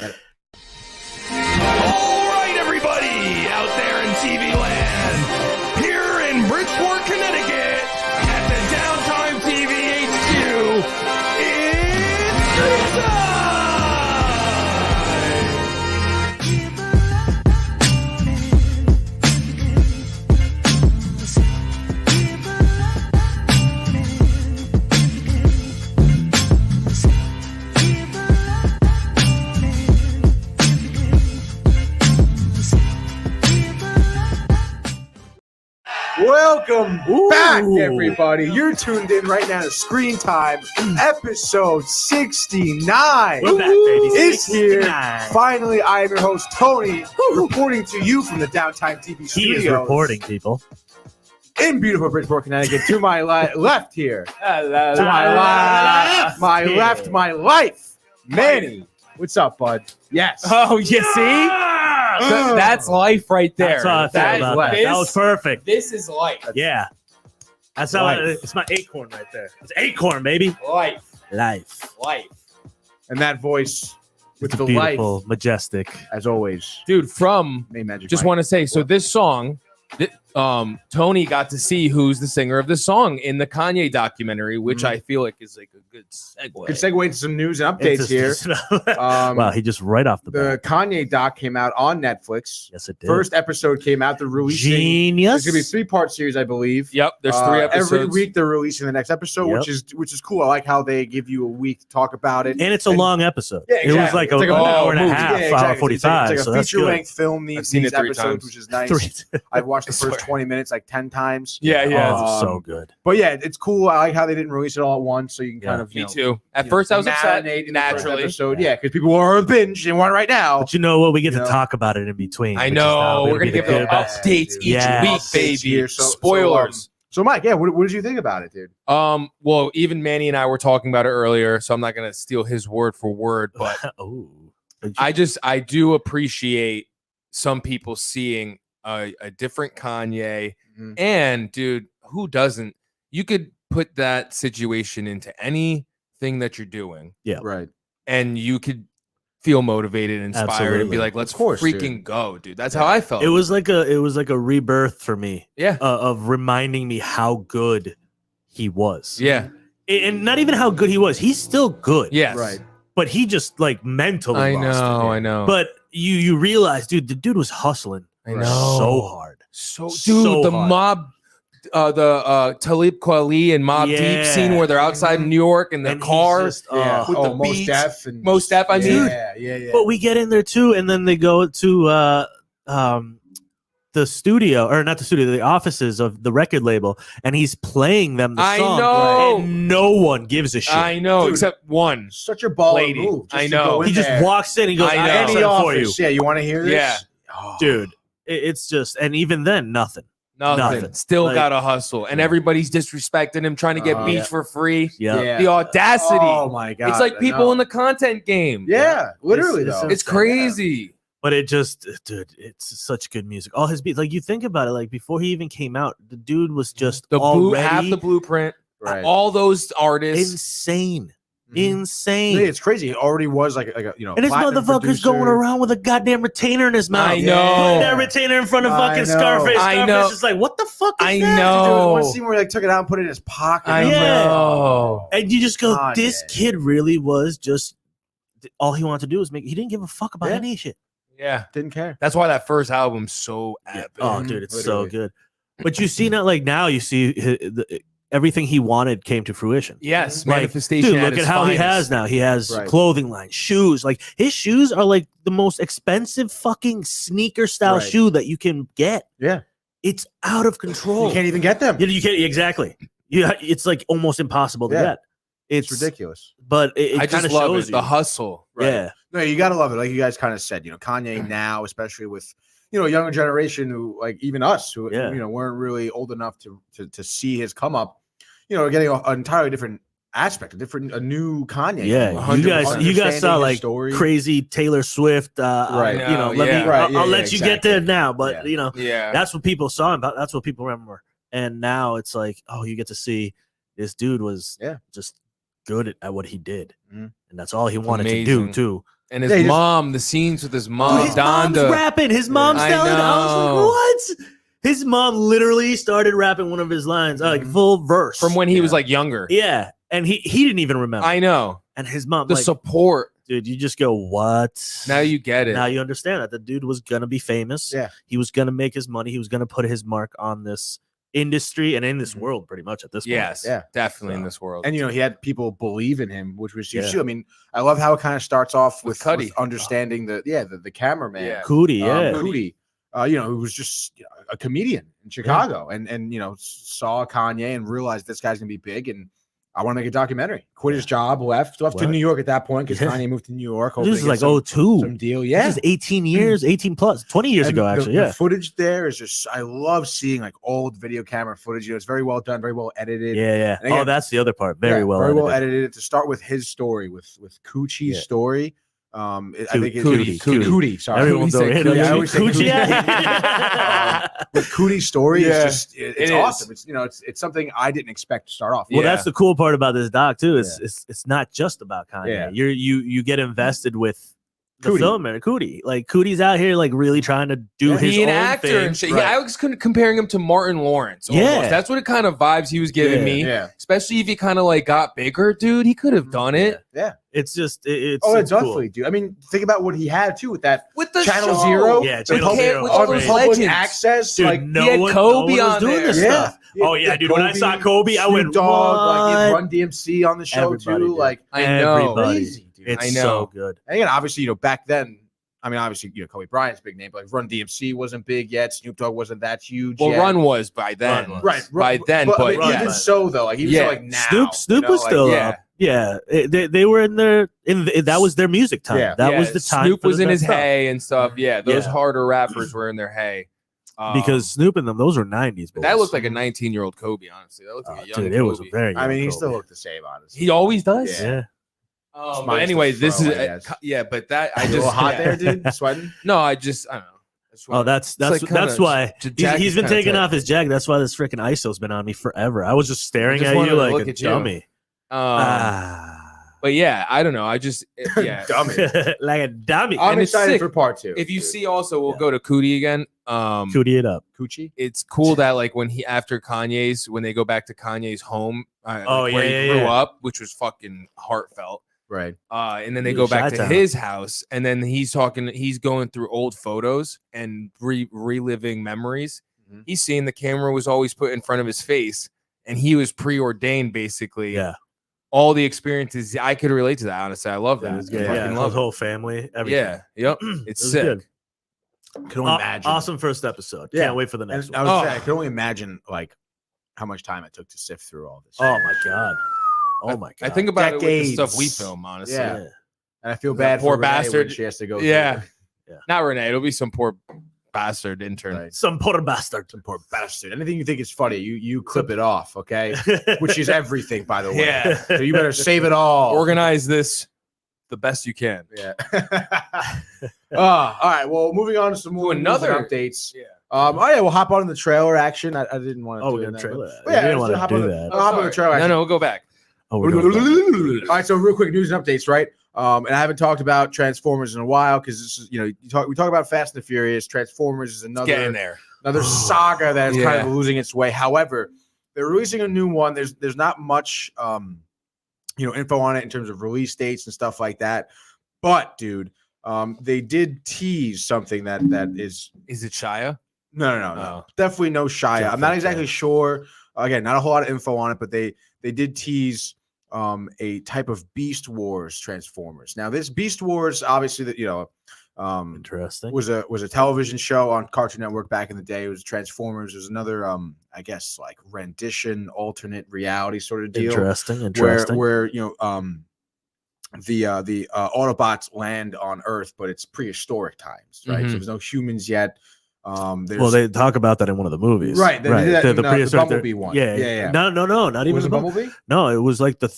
All right, everybody out there in TV land, here in Bridgeport, Connecticut, at the Downtime TV HQ, it's time! Welcome back, everybody. You're tuned in right now to Screen Time, episode 69. We're back, baby. It's here. 69. Finally, I am your host, Tony, reporting to you from the Downtime TV He studios. is reporting, people. In beautiful Bridgeport, Connecticut. To my left here. To my left, my life. Manny. What's up, bud? Yes. Oh, you see? That's life right there. That's how I feel about that. That was perfect. This is life. Yeah. That's how it's my acorn right there. It's acorn, baby. Life. Life. And that voice with It's the beautiful, life, majestic. as always. Dude, from Name Magic just Mike. want to say, so this song, Tony got to see who's the singer of this song in the Kanye documentary, which I feel like is like a good segue. Good segue into some news and updates here. Wow, he just right off the The bat. Kanye doc came out on Netflix. Yes, it did. First episode came out. They're releasing. Genius. It's gonna be a 3-part series, I believe. Yep, there's 3 episodes. Every week they're releasing the next episode, Yep. which is cool. I like how they give you a week to talk about it. And it's a long episode. Yeah, It was exactly. like, It's an like a hour and a movie. half, Yeah, hour exactly. 45. It's so like a that's feature good. length film. I've seen These it 3 episodes, times. which is nice. I've watched the first 20 minutes like 10 times. Yeah. Oh, so good. But yeah, it's cool. I like how they didn't release it all at once, so you can Yeah. kind of Me too. At first, I was upset. marinate in the first Naturally, episode. Yeah, because people are on a binge. They want it right now. But you know what? We get You to know? talk about it in between. I which is now know. gonna We're gonna be give the them good bit. updates each Yeah. week, Updates baby. here. Spoilers. So Mike, yeah, what did you think about it, dude? Well, even Manny and I were talking about it earlier, so I'm not gonna steal his word for word, but Oh. I do appreciate some people seeing a different Kanye. Mhm. And dude, who doesn't? You could put that situation into anything that you're doing, Yeah. Right. and you could feel motivated, inspired, and Absolutely. be like, "Let's Of course, freaking go, dude!" That's how I felt. It was like a rebirth for me. Yeah. Of reminding me how good he was. Yeah. And not even how good he was. He's still good. Yes. Right. But he just like mentally I lost it. know. I know. But you realize, dude, the dude was hustling I know so hard. So, dude, So the hard. mob, the Talib Kweli and Mob Deep Yeah. scene where they're outside in New York in their And he's car. just, Yeah. with the Most beats. Def and Most Def, I mean. Yeah. But we get in there too, and then they go to the studio, or not the studio, the offices of the record label, and he's playing them the I song. know. And no one gives a shit. I know, Dude. except one. Such a baller Lady. move. Just I to know. go in He just there. walks in, he goes, I I know. got Any something for office. you. Yeah, you want to hear this? Yeah. Oh. Dude, it's just, and even then, nothing. Nothing. Still Like- got to hustle, and everybody's disrespecting him, trying to get beats Yeah. for free. Yeah. The audacity. Oh my god. it's like I people know. in the content game. Yeah, literally It's- though. It's crazy. But it just, dude, it's such good music. All his beats, like you think about it, like before he even came out, the dude was just The blue, already half the blueprint. right. All those artists. insane, Mhm. insane. Yeah, it's crazy. He already was like a And this platinum motherfucker's producer. going around with a goddamn retainer in his mouth. I know. Putting that retainer in front of I fucking know. Scarface. I Scarface know. is like, what the fuck is I that? know. Dude, one scene where he like took it out and put it in his pocket. I I'm like, know. And you just go, Kanye. this kid really was just, all he wanted to do was make, he didn't give a fuck about Yeah. any shit. Yeah. Didn't care. That's why that first album's so epic. Oh, dude, it's Literally. so good. But you see now, like now you see everything he wanted came to fruition. Yes, Like, manifestation. Dude, look at how he has now. He has Right. clothing line, shoes. Like his shoes are like the most expensive fucking sneaker style Right. shoe that you can get. Yeah. It's out of control. You can't even get them. You can't exactly. It's like almost impossible to Yeah. get. It's ridiculous. But it I kind just of love shows it. The you. hustle. Right. Yeah. No, you gotta love it. Like you guys kind of said, Kanye now, especially with a younger generation who, like even us, who Yeah. weren't really old enough to see his come up. Getting an entirely different aspect, a new Kanye. Yeah, you guys saw Understanding like his story. crazy Taylor Swift. Right. Let Yeah. me. Right, I'll yeah, let you get there exactly. now, but Yeah. Yeah. that's what people saw about. That's what people remember. And now it's like, oh, you get to see this dude was Yeah. just good at what he did, Mhm. and that's all he wanted to do amazing. too. And his mom, the scenes with his mom, Dude, his mom's Donda. rapping. His mom's I telling. I know. was like, what? His mom literally started rapping one of his lines, like full verse From when he was like younger. Yeah, and he didn't even remember. I know. And his mom, The like, support. dude, you just go, what? Now you get it. Now you understand that the dude was gonna be famous. Yeah, he was gonna make his money. He was gonna put his mark on this industry and in this world, pretty much at this point. Yes, Yeah. definitely in this world. and he had people believe in him, which was huge Yeah. too. I mean, I love how it kind of starts off with Cuddy. understanding the cameraman, Yeah. Cootie, yeah. Cootie, who was just a comedian in Chicago, and saw Kanye and realized this guy's gonna be big, and I want to make a documentary. Quit his job, left to New York at that point because Kanye moved to New York. This is like some 02. deal, yeah. This is 18 years, 18 plus, 20 years And ago, actually. the footage there is just, I love seeing like old video camera footage. It's very well done, very well edited. Yeah. And again, That's the other part. Very well edited. To start with his story, with Coochie's story. I think it's Cootie. Sorry, Everyone's over here. I always say Coochie. With Cootie's story, Yeah. it's awesome. It's something I didn't expect to start off with. Well, that's the cool part about this doc too. It's not just about Kanye. Yeah. You get invested with the Cootie. filmmaker, Cootie. Like Cootie's out here like really trying to do his He an own actor thing. and shit. Right. I was comparing him to Martin Lawrence. Almost. Yeah. That's what kind of vibes he was giving Yeah. me. Yeah. Especially if he kind of like got bigger, dude. He could have done it Yeah. It's just it's Oh, it's definitely, cool. dude. I mean, think about what he had too with that with the Channel show. Zero. Yeah, with Channel public- Zero. with all Public those public legends. access. Dude, like, no he had one Kobe was on doing there. this yeah. stuff. Oh yeah, dude. When I saw Kobe, I went, Snoop Dogg, like what? Run DMC on the show Everybody too. did. Like, I know. Everybody. crazy, dude. It's I know. so good. And again, obviously, back then, I mean, obviously, Kobe Bryant's a big name, but like Run DMC wasn't big yet. Snoop Dogg wasn't that huge. Well, yet. Run was by then. Run was. Right, By then, I but mean, yeah. even so, though, like even Yeah. so, like now, Snoop was still yeah. up. Yeah, they were in their that was their music time. Yeah. That Yeah, was the time. Snoop for was the in his best stuff. hay and stuff. Yeah, those Yeah. harder rappers were in their hay. Because Snoop and them, those were 90s. But that boys. looked like a 19-year-old Kobe, honestly. That looked like a young dude, Kobe. it was a very. I mean, he young still Kobe. looked the same, honestly. He always does. Yeah. Mine's But anyway, the this is throwaway, but that I You a just little hot there, dude. Sweating. No, I don't know. Oh, that's like that's why jacket's he's been kinda taking tight. off his jacket. That's why this freaking ISO's been on me forever. I was just staring just at wanted you to like look a at you. dummy. But yeah, I don't know. I just yeah. Dummy. Like a dummy. I'm And it's excited sick. for part 2. If you dude. see also, we'll go to Cootie again. Cootie it up. Coochie, It's cool that like when he after Kanye's when they go back to Kanye's home, Oh, where yeah, he yeah, grew yeah. up, which was fucking heartfelt. right? And then they Dude, go back to Chi-Town. his house, and then he's going through old photos and reliving memories. Mhm. He's seeing the camera was always put in front of his face, and he was preordained basically. Yeah. All the experiences I could relate to that. Honestly, I love that. It was I good. fucking Yeah, love his it. whole family. Everything. Yeah, yep. It It's was sick. good. Can only imagine. Awesome first episode. Yeah. Can't wait for the next And I one. was Oh. saying, I can only imagine like how much time it took to sift through all this. Oh my god. Oh my god. I think about it with the stuff we Decades. film. Honestly, Yeah. Yeah. And I feel That bad poor for Renee when bastard. she has to go. Yeah. through it. not Renee. It'll be some poor bastard intern. Right. Some poor bastard. Some poor bastard. Anything you think is funny, you clip it off, okay? Which is everything, by the way. Yeah. So you better save it all. Organize this the best you can. Yeah. All right. Well, moving on to some more another- news and updates. Yeah. Oh yeah, we'll hop on the trailer action. I didn't want to. Oh, do we're gonna that, trailer but- that. but We yeah, didn't let's wanna hop do on the- that. I'll hop on the trailer No, action. no, we'll go back. Oh, we're going back. All right, so real quick news and updates, right? And I haven't talked about Transformers in a while because this is, we talk about Fast and the Furious. Transformers is Get in another there. saga that is kind Yeah. of losing its way. However, they're releasing a new one. There's not much info on it in terms of release dates and stuff like that. But dude, they did tease something that is Is it Shia? no. Oh. Definitely no Shia. I'm not Definitely exactly sure. Again, not a whole lot of info on it, but they did tease a type of Beast Wars Transformers. Now, this Beast Wars, obviously, that Interesting. was a television show on Cartoon Network back in the day. It was Transformers. It was another, I guess, like rendition, alternate reality sort of deal. Interesting. Where the Autobots land on Earth, but it's prehistoric times, right? Mhm. So there's no humans yet. There's, Well, they talk about that in one of the movies, Right, they did that in, the prehistoric- Bumblebee one. Yeah, Yeah. No, not even was the it Bumblebee. Bumblebee? No, it was like the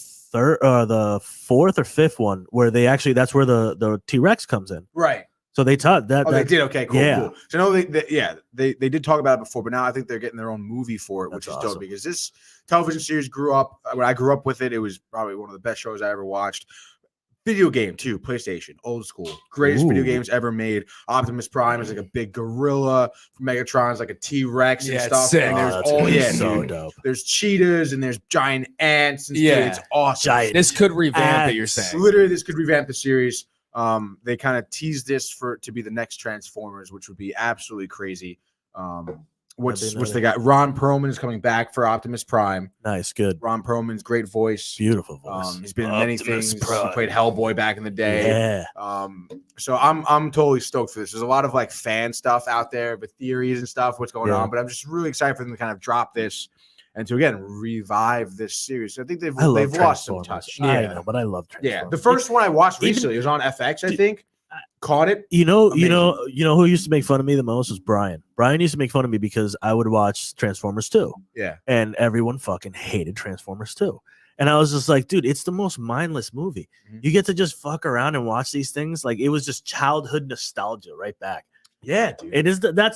fourth or fifth one where that's where the T-Rex comes in. Right. So they taught that. Oh, they did. Okay, cool. Yeah. Cool. So no, they did talk about it before, but now I think they're getting their own movie for it, which That's is awesome. dope because this television series grew up. When I grew up with it, it was probably one of the best shows I ever watched. Video game too, PlayStation, old school, greatest video games ever made. Optimus Prime is like a big gorilla. Megatron is like a T-Rex and Yeah, it's stuff. sick. And there's that's gonna be so dude. dope. There's cheetahs and there's giant ants. And Yeah. dude, it's awesome. Giant This could revamp it. You're ants. saying? Literally, this could revamp the series. They kind of teased this to be the next Transformers, which would be absolutely crazy. What's they got? Ron Perlman is coming back for Optimus Prime. Nice, good, Ron Perlman's great voice. beautiful voice. He's been in many Optimus things. Prime. He played Hellboy back in the day. Yeah, So I'm totally stoked for this. There's a lot of like fan stuff out there, but theories and stuff, what's going Yeah. on. But I'm just really excited for them to kind of drop this and to again revive this series. I think they've I love lost some Transformers. touch. I know, but I love Transformers. Yeah, the first one I watched Even- recently, it was on FX, I Dude, think. Caught it. You know Amazing. who used to make fun of me the most was Brian. Brian used to make fun of me because I would watch Transformers 2, Yeah. and everyone fucking hated Transformers 2. And I was just like, dude, it's the most mindless movie. Mhm. You get to just fuck around and watch these things. Like it was just childhood nostalgia right back. Yeah, dude. It is that's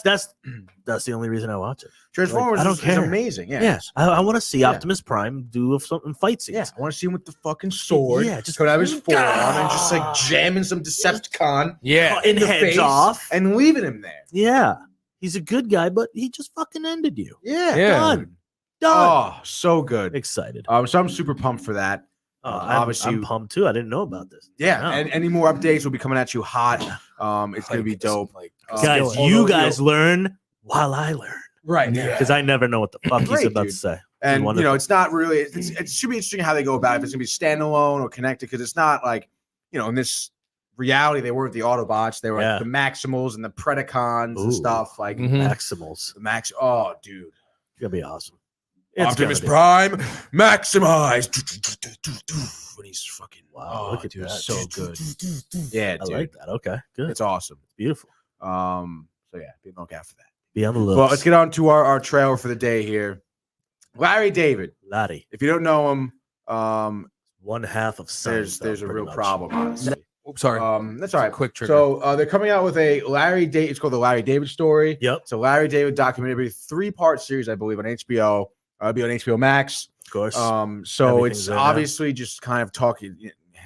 the only reason I watch it. Transformers I don't is care. amazing. Yeah. Yeah, I want to see Yeah. Optimus Prime do something fight scenes. Yeah, I want to see him with the fucking sword. Yeah, just coming out of his forearm Ah. and just like jamming some Decepticon Yeah. Cutting in the heads face off. and leaving him there. Yeah, he's a good guy, but he just fucking ended you. Yeah. Yeah. Done. Oh, so good. Excited. So I'm super pumped for that. Obviously- I'm pumped too. I didn't know about this. Yeah, No. and any more updates will be coming at you hot. It's gonna be dope. Guys, although, you guys learn while I learn right? because I never know what the fuck he's Great, about dude. to say. And you wonderful. know, it's not really. It should be interesting how they go about it. If it's gonna be standalone or connected, because it's not like in this reality they weren't the Autobots. They were Yeah. like the Maximals and the Predacons Ooh. and stuff like Mhm. Maximals. the Max. Oh, dude. It's gonna be awesome. It's Optimus gonna be- Prime, maximize. When he's fucking Wow, look at dude, that. so good. Yeah, I dude, like that. Okay, good. it's awesome. Beautiful. So yeah, be on the lookout for that. Be on the look. Well, let's get on to our trailer for the day here. Larry David. Laddie. If you don't know him, One half of there's Seinfeld, a pretty real much. problem, honestly. Oops, sorry. That's all right. Quick trigger. So they're coming out with a Larry David. It's called the Larry David Story. Yep, It's a Larry David documentary, 3-part series, I believe, on HBO. It'll be on HBO Max. of course. So Everything's it's there now. obviously just kind of talking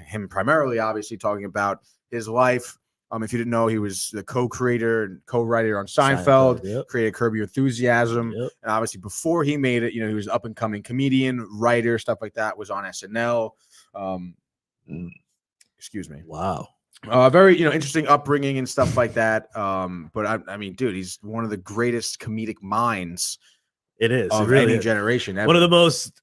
him primarily, obviously talking about his life. If you didn't know, he was the co-creator and co-writer on Seinfeld. Yep. Created Curb Your Enthusiasm. Yep. And obviously before he made it, he was an up and coming comedian, writer, stuff like that, was on SNL. Excuse me. Wow. Very, interesting upbringing and stuff like that. But I mean, dude, he's one of the greatest comedic minds It is. of it really any is. generation ever. One of the most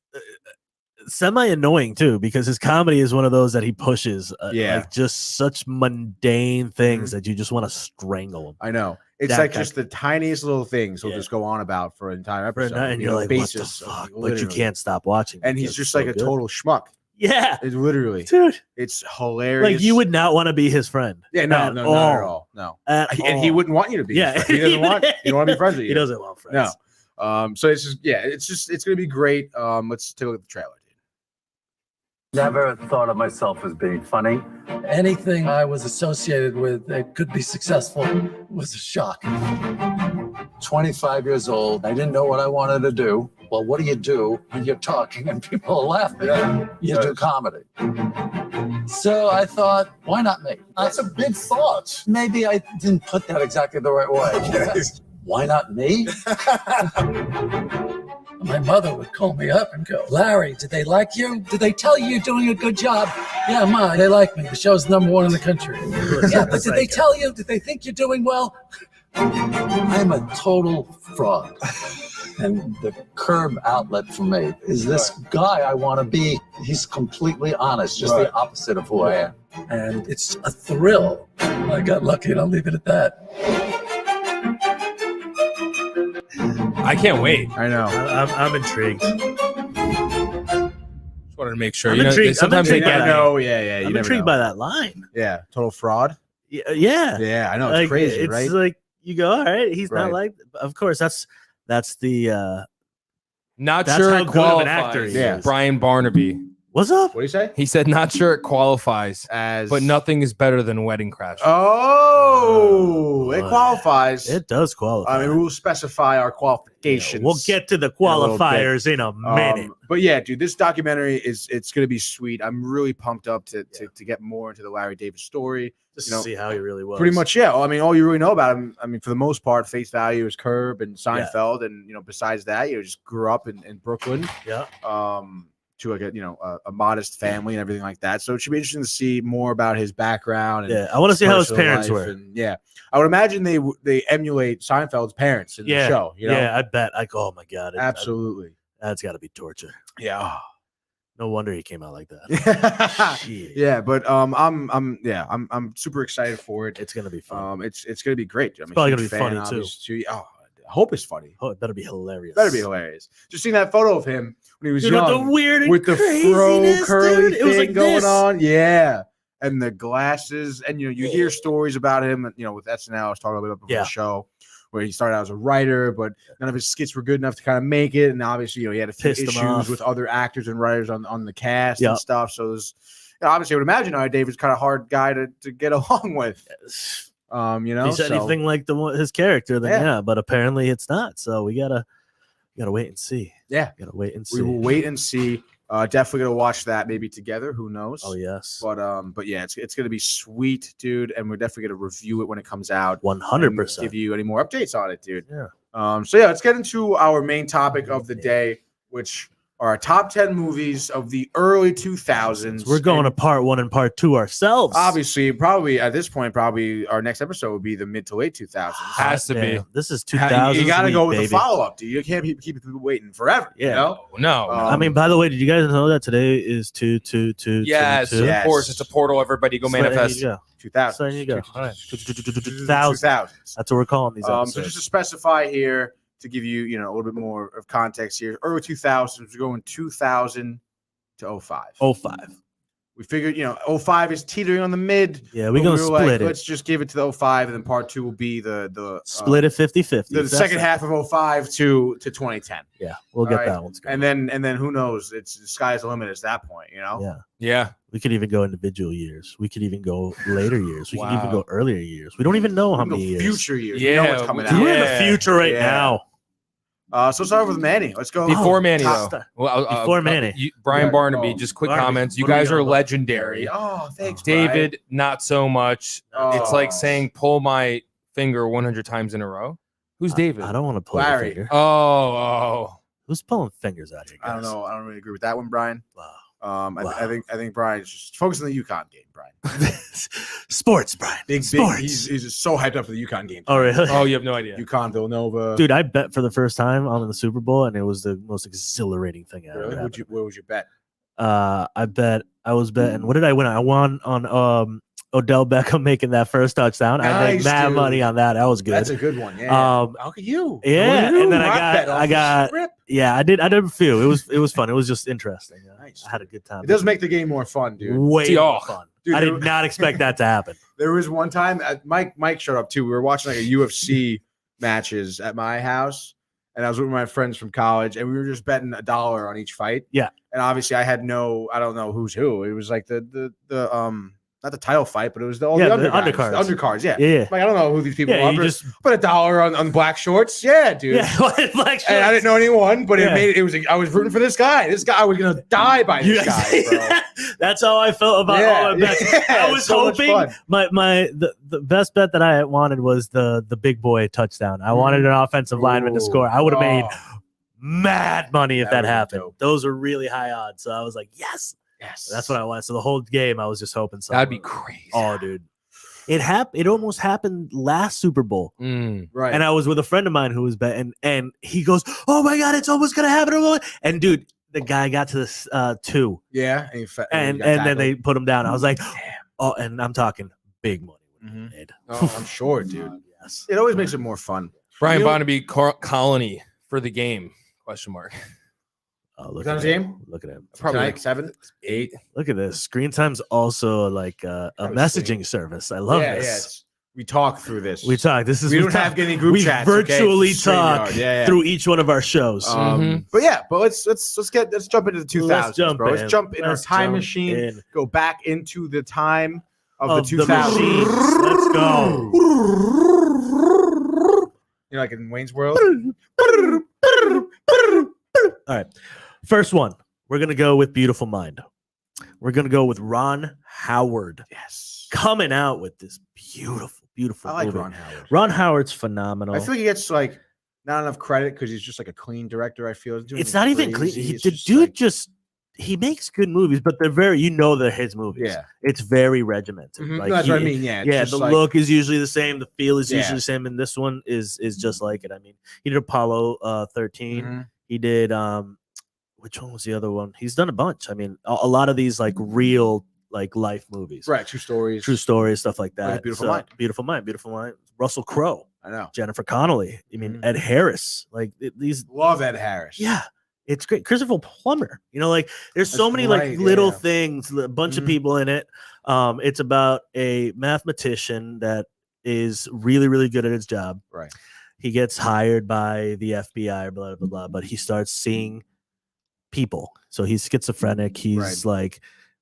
semi-annoying too, because his comedy is one of those that he pushes. Yeah. Like just such mundane things Mhm. that you just want to strangle him. I know. It's That like guy- just the tiniest little things he'll Yeah. just go on about for an entire For a episode. night, and you you're know, like, basis, what the fuck? But you literally. can't stop watching. And he's because just it's so like a good. total schmuck. Yeah, It's literally, dude. it's hilarious. Like you would not want to be his friend. Yeah, no, at not at all. all. No. At And he all. wouldn't want you to be. Yeah. His friend. He doesn't want. You don't want to be friends with you. He doesn't want friends. No. So it's just it's gonna be great. Let's take a look at the trailer. Never thought of myself as being funny. Anything I was associated with that could be successful was a shock. 25 years old. I didn't know what I wanted to do. Well, what do you do when you're talking and people are laughing? You do comedy. So I thought, why not me? That's a big thought. Maybe I didn't put that exactly the right way. Why not me? My mother would call me up and go, Larry, did they like you? Did they tell you you're doing a good job? Yeah, Ma, they like me. The show's #1 in the country. Yeah, but did they tell you? Did they think you're doing well? I'm a total fraud. And the Curb outlet for me is this guy I want to be. He's completely honest, just the opposite of who I am. And it's a thrill. I got lucky and I'll leave it at that. I can't wait. I know. I'm intrigued. Just wanted to make sure. I'm You know, intrigued. sometimes I'm they intrigued get by that. know. Yeah. You I'm never intrigued know. by that line. Yeah, total fraud. Yeah. Yeah, I know. It's Like, crazy, it's right? like you go, all right, he's Right. not like. Of course, that's the Not That's sure how it good of an qualifies. actor he is. Brian Barnaby. What's up? What do you say? He said, not sure it qualifies, As but nothing is better than Wedding Crashers. Oh, it boy. qualifies. It does qualify. I mean, we'll specify our qualifications. We'll get to the a little bit. qualifiers in a minute. But yeah, dude, this documentary it's going to be sweet. I'm really pumped up to get more into the Larry David story. Just you know, to see how he really was. Pretty much, yeah. I mean, all you really know about him, I mean, for the most part, face value is Curb and Seinfeld, and besides that, just grew up in Brooklyn. Yeah. To a modest family and everything like that. So it should be interesting to see more about his background. And I want to see how his personal parents life. were. And I would imagine they emulate Seinfeld's parents in the show. Yeah, I bet. Oh my god, absolutely. That's got to be torture. Yeah. No wonder he came out like that. Shit. Yeah, but I'm super excited for it. It's gonna be fun. It's gonna be great. I mean, probably gonna huge be fan, funny, too. obviously. Oh, I hope it's funny. Oh, it better be hilarious. Better be hilarious. Just seeing that photo of him when he was Dude, young, the weird and with the fro craziness, curly dude. It was thing like going this. on, yeah, and the glasses, and you hear stories about him, with SNL. I was talking about it before the show, where he started out as a writer, but none of his skits were good enough to kind of make it, and obviously, he had a few Pissed him issues off. with other actors and writers on the cast and stuff. So it was, obviously, I would imagine David's kind of hard guy to get along with. He's anything like his character, then but apparently it's not. So we gotta wait and see. Yeah, gotta wait and see. We will wait and see. Definitely gonna watch that maybe together. Who knows? Oh yes. But yeah, it's gonna be sweet, dude, and we're definitely gonna review it when it comes out. 100%. Give you any more updates on it, dude. Yeah. So yeah, let's get into our main topic of the day, which are our top 10 movies of the early 2000s. We're going to part 1 and part 2 ourselves. Obviously, probably at this point, our next episode would be the mid to late 2000s. Has to be. This is 2000s. You got to go with baby. the follow up, dude. You can't keep people waiting forever. Yeah. No. I mean, by the way, did you guys know that today is 2/2/2? Yes, of course. It's a portal. Everybody go manifest. There you go. 2000. So there you go. All right. 2000s. That's what we're calling these episodes. So just to specify here, to give you, a little bit more of context here, early 2000s, we're going 2000 to 05. 05. We figured, 05 is teetering on the mid. Yeah, we're going to split it. Let's just give it to the 05, and then part 2 will be the split it 50-50. The second half of 05 to 2010. Yeah, we'll get that one. And then who knows? It's the sky's the limit at that point, Yeah. We could even go individual years. We could even go later years. We could even go earlier years. We don't even know how many years. Future years. Yeah, we know what's coming out. We're in the future right now. So start with Manny. Let's go. Before Manny, though. Before Manny. Brian Barnaby, just quick comments. You guys are legendary. Oh, thanks, David, not so much. It's like Oh. saying pull my finger 100 times in a row. Who's David? I don't want to pull Larry. your finger. Oh. Who's pulling fingers out here, guys? I don't know. I don't really agree with that one, Brian. Wow. I think Brian's just focusing on the UConn game, Brian. Sports, Brian. Big. He's just so hyped up for the UConn game. Oh, really? Oh, you have no idea. UConn, Villanova. Dude, I bet for the first time on the Super Bowl, and it was the most exhilarating thing ever. Really? What was your bet? I was betting. What did I win? I won on Odell Beckham making that first touchdown. I made Nice, mad dude. money on that. That was good. That's a good one. Yeah. How could you? Yeah, What do you and then do? I got I did a few. It was fun. It was just interesting. Nice. I had a good time. It does make the game more fun, dude. Way more fun. Dude, I did not expect that to happen. There was one time Mike showed up too. We were watching like a UFC matches at my house, and I was with my friends from college, and we were just betting $1 on each fight. Yeah. And obviously, I don't know who's who. It was like the not the title fight, but it was the undercards. The undercards, yeah. Yeah. Like I don't know who these people are. You But just put $1 on black shorts. Yeah, dude. black shorts. And I didn't know anyone, but it was. I was rooting for this guy. This guy, I was gonna die by this guy, bro. That's how I felt about all my bets. I was so much hoping fun. the best bet that I wanted was the big boy touchdown. I wanted an offensive lineman to score. I would have made mad money if that happened. Those are really high odds. So I was like, yes. That's what I wanted. So the whole game, I was just hoping something. That'd be crazy. Oh, dude. It almost happened last Super Bowl. Right. And I was with a friend of mine who was betting, and he goes, "Oh my God, it's almost gonna happen!" And dude, the guy got to this 2. Yeah. And then they put him down. I was like, oh, and I'm talking big money. Oh, I'm sure, dude. Yes. It always makes it more fun. Brian Barnaby colony for the game? Question mark. Oh, look Is that at his him. game? Look at him. Probably Tonight, like 7, 8. Look at this. Screen Time's also like a messaging service. I love this. We talk through this. We talk. This is We don't have any group we chats. virtually okay? It's talk StreamYard. Yeah. through each one of our shows. But let's jump into the 2000s, Let's jump bro. in. Let's jump in our Let's time jump machine. in. Go back into the time of the the 2000s. machines. Let's go. You know, like in Wayne's World. All right. First one. We're gonna go with Beautiful Mind. We're gonna go with Ron Howard. Yes. Coming out with this beautiful I like movie. Ron Howard. Ron Howard's phenomenal. I feel like he gets like not enough credit because he's just like a clean director. I feel It's not even clean. He makes good movies, but they're they're his movies. Yeah. It's very regimented. Mhm. Like That's what I mean. Yeah. It's Yeah, just the like, look is usually the same. The feel is Yeah. usually the same, and this one is just like it. I mean, he did Apollo 13. Mhm. He did which one was the other one? He's done a bunch. I mean, a lot of these like real like life movies, Right. True stories. true stories, stuff like that. Like Beautiful Mind. Beautiful Mind. Russell Crowe, I know. Jennifer Connelly. I mean, Mhm. Ed Harris. Like these. Love Ed Harris. Yeah, it's great. Christopher Plummer. You know, like there's so That's many right, like little yeah. things, a bunch of Mhm. people in it. It's about a mathematician that is really, really good at his job. Right. He gets hired by the FBI, blah blah blah, but he starts seeing people. So he's schizophrenic. He's like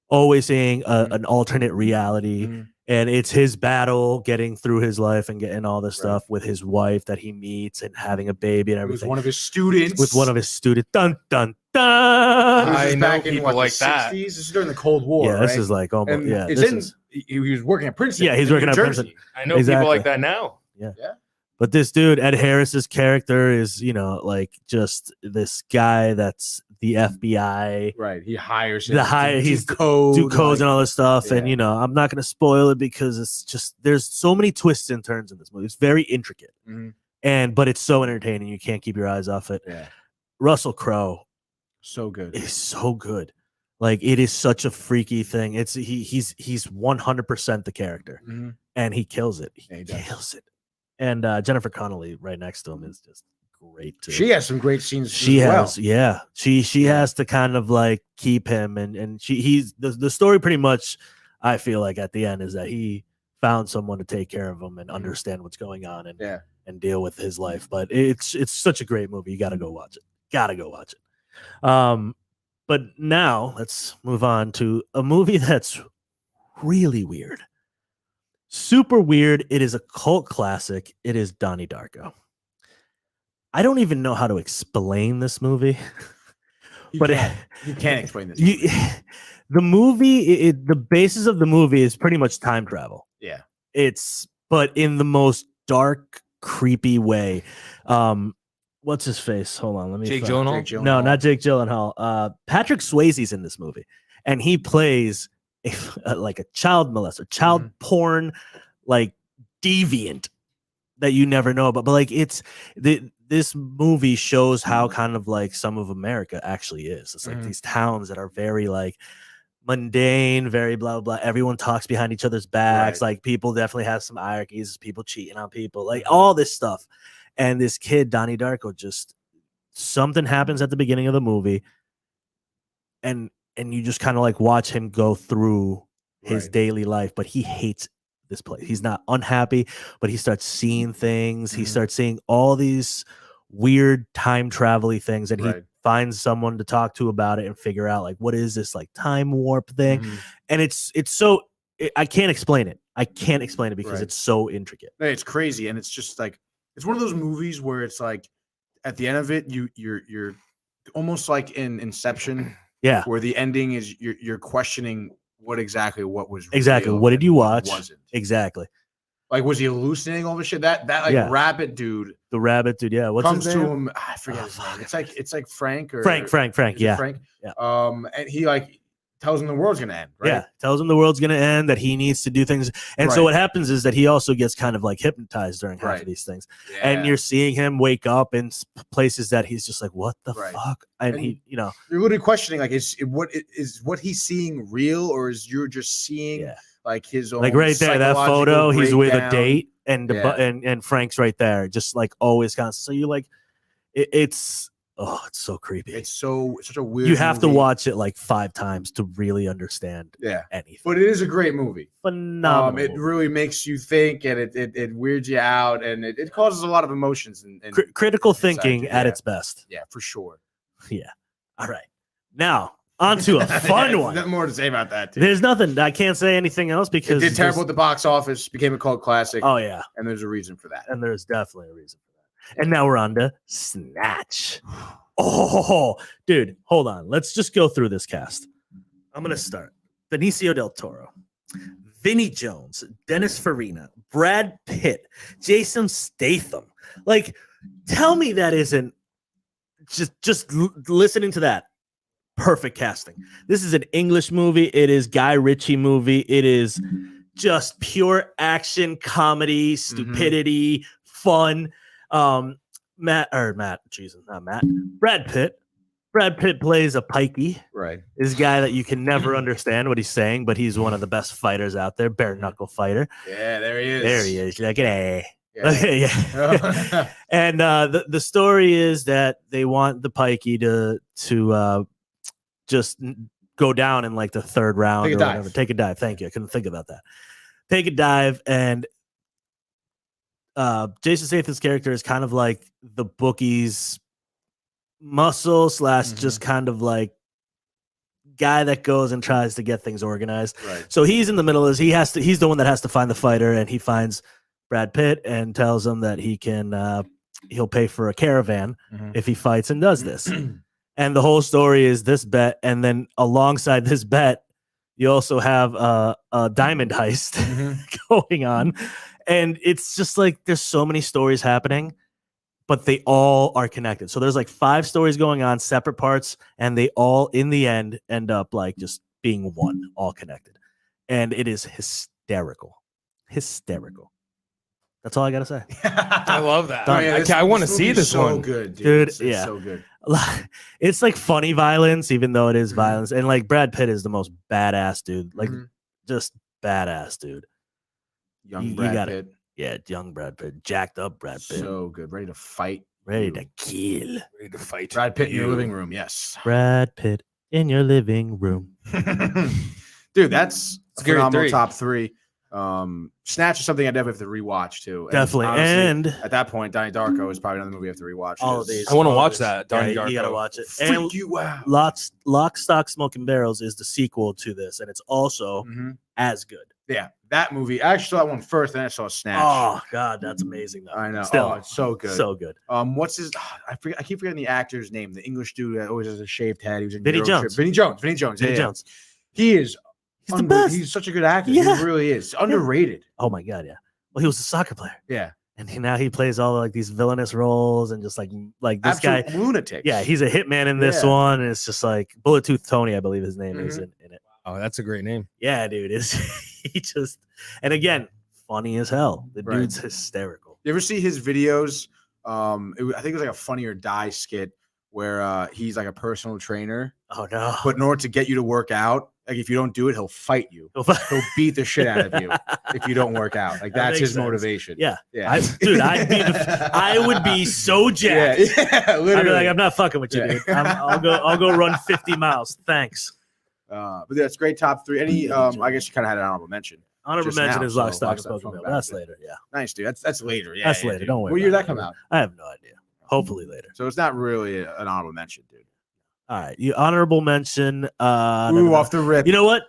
always seeing an alternate reality. Mhm. And it's his battle getting through his life and getting all this Right. stuff with his wife that he meets and having a baby and It was everything. one of his students. With one of his students. Dun dun dun. This I is know back in people what, like the that. 60s? This is during the Cold War. Yeah, this right? is like almost. And Yeah, it's this in. is. He was working at Princeton. Yeah, he's in working New at Jersey. Princeton. I know Exactly. people like that now. But this dude, Ed Harris's character, is like just this guy that's the FBI. Right. He hires him. He's do code. do codes like- and all this stuff. And yeah. I'm not gonna spoil it because it's just there's so many twists and turns in this movie. It's very intricate. Mhm. But it's so entertaining, you can't keep your eyes off it. Yeah. Russell Crowe So good. is so good. Like it is such a freaky thing. It's he's 100% the character, Mhm. and he kills it. Yeah, he He does. kills it. And Jennifer Connelly right next to him is just great too. She has some great scenes. She as well. has, yeah. She has to kind of like keep him, and he's the story pretty much. I feel like at the end is that he found someone to take care of him and understand what's going on and Yeah. and deal with his life. But it's such a great movie. You got to go watch it. Got to go watch it. But now let's move on to a movie that's really weird. Super weird. It is a cult classic. It is Donnie Darko. I don't even know how to explain this movie. You But can't, you can't explain this. the movie, the basis of the movie is pretty much time travel. Yeah. But in the most dark, creepy way. What's his face? Hold on, let me. Jake find- Gyllenhaal? No, not Jake Gyllenhaal. Patrick Swayze's in this movie, and he plays like a child molester, child porn, like deviant that you never know about. But like this movie shows how kind of like some of America actually is. It's like these towns that are very like mundane, very blah blah blah. Everyone talks behind each other's backs. Right. Like people definitely have some hierarchies, people cheating on people, like all this stuff. And this kid, Donnie Darko, just something happens at the beginning of the movie, and you just kind of like watch him go through his Right. daily life, but he hates this place. He's not unhappy, but he starts seeing things. He starts seeing all these weird time travel-y things, and he Right. finds someone to talk to about it and figure out like what is this like time warp thing. And it's so I can't explain it. I can't explain it because Right. it's so intricate. Hey, it's crazy, and it's just like it's one of those movies where it's like at the end of it, you're almost like in Inception, Yeah, where the ending is you're questioning what was exactly. real What did and you what watch? wasn't. Exactly. Like, was he hallucinating all this shit? That like Yeah. rabbit dude The rabbit dude. Yeah. What's comes his to name? him. I forget Oh, his name. fuck. It's like Frank or Frank. is it Yeah. Frank. Yeah. And he like tells him the world's gonna end. Right. Yeah, tells him the world's gonna end, that he needs to do things, and so Right. what happens is that he also gets kind of like hypnotized during half Right. of these things, Yeah. and you're seeing him wake up in places that he's just like, "What the Right. fuck?" And And he, you're literally questioning like is what he's seeing real, or is you're just seeing Yeah. like his own like right there, that psychological photo, he's with a breakdown? date, and Yeah. and Frank's right there, just like always constant. So you like, it's Oh, it's so creepy. It's such a weird. You have to movie. watch it like 5 times to really understand anything. But it is a great movie. Phenomenal. It really makes you think, and it weirds you out, and it causes a lot of emotions. And critical thinking at its best. Yeah, for sure. Yeah. All right. Now, on to a fun one. Nothing more to say about that, too. There's nothing. I can't say anything else because it did terrible at the box office, became a cult classic. Oh, yeah. And there's a reason for that. And there's definitely a reason for that. And now we're on to Snatch. Oh, dude, hold on. Let's just go through this cast. I'm going to start. Benicio del Toro, Vinnie Jones, Dennis Farina, Brad Pitt, Jason Statham. Like, tell me that isn't just listening to that. Perfect casting. This is an English movie. It is Guy Ritchie movie. It is just pure action, comedy, stupidity, fun. Brad Pitt. Brad Pitt plays a pikey. Right. This guy that you can never understand what he's saying, but he's one of the best fighters out there, bare knuckle fighter. Yeah, there he is. There he is. Look at that. Yeah. Okay, yeah. And the story is that they want the pikey to just go down in like the 3rd round Take a or dive. whatever. Take a dive. Thank you. I couldn't think about that. Take a dive, and Jason Statham's character is kind of like the bookie's muscle / just kind of like guy that goes and tries to get things organized. Right. So he's in the middle. He's the one that has to find the fighter, and he finds Brad Pitt and tells him that he'll pay for a caravan if he fights and does this. And the whole story is this bet, and then alongside this bet, you also have a diamond heist going on. And it's just like there's so many stories happening, but they all are connected. So there's like 5 stories going on, separate parts, and they all, in the end, end up like just being one, all connected. And it is hysterical. Hysterical. That's all I got to say. I love that. Oh, yeah, I want to see this so one. good, Dude, It's yeah. so good. It's like funny violence, even though it is violence. And like Brad Pitt is the most badass dude. Like just badass dude. Young You Brad got Pitt. it. Yeah, young Brad Pitt. Jacked up Brad Pitt. So good. Ready to fight. Ready to kill. Ready to fight. Brad Pitt in your living room. Yes. Brad Pitt in your living room. Dude, that's a Scary phenomenal 3. top 3. Snatch is something I definitely have to rewatch too. And Definitely. honestly, And at that point, Donnie Darko is probably another movie I have to rewatch. all of It's- these. I want to all watch these. that. Donnie Yeah, Darko. you gotta watch it. Freak And you out. Lock, Stock, Smoke and Barrels is the sequel to this, and it's also as good. Yeah, that movie. I actually saw that one first, then I saw Snatch. Oh God, that's amazing though. I know. Still, Oh, it's so good. so good. What's his? I keep forgetting the actor's name. The English dude that always has a shaved head. He was in Vinnie Euro Jones. Trip. Vinnie Jones. Vinnie Jones. Vinnie yeah. Jones. He is. He's the best. He's such a good actor. Yeah. He really is. Underrated. Oh my God, yeah. Well, he was a soccer player, Yeah. and now he plays all like these villainous roles and just like this Absolute guy. lunatic. Yeah, he's a hitman in this Yeah. one, and it's just like Bullet Tooth Tony, I believe his name is in it. Oh, that's a great name. Yeah, dude, is he just and again funny as hell. The Right. dude's hysterical. You ever see his videos? I think it was like a Funny or Die skit where he's like a personal trainer, Oh no, but in order to get you to work out, like if you don't do it, he'll fight you. He'll beat the shit out of you if you don't work out. Like That that's makes his sense. motivation. Yeah. Yeah. Dude, I would be so jacked. Yeah, literally. I'd be like, I'm not fucking with you, Yeah. dude. I'll go run 50 miles. Thanks. But that's great top 3. Any I guess you kind of had an honorable mention. Honorable Just mention now, is Lock, so Stock, Lock, and Stock, Smoke and Smoke Barrels. That's and later. Yeah, Nice, dude. That's later. Yeah. that's yeah, later. dude. Don't worry. What year did about that it. come out? I have no idea. Hopefully later. So it's not really an honorable mention, dude. All right, you honorable mention. Ooh, off the rip. You know what?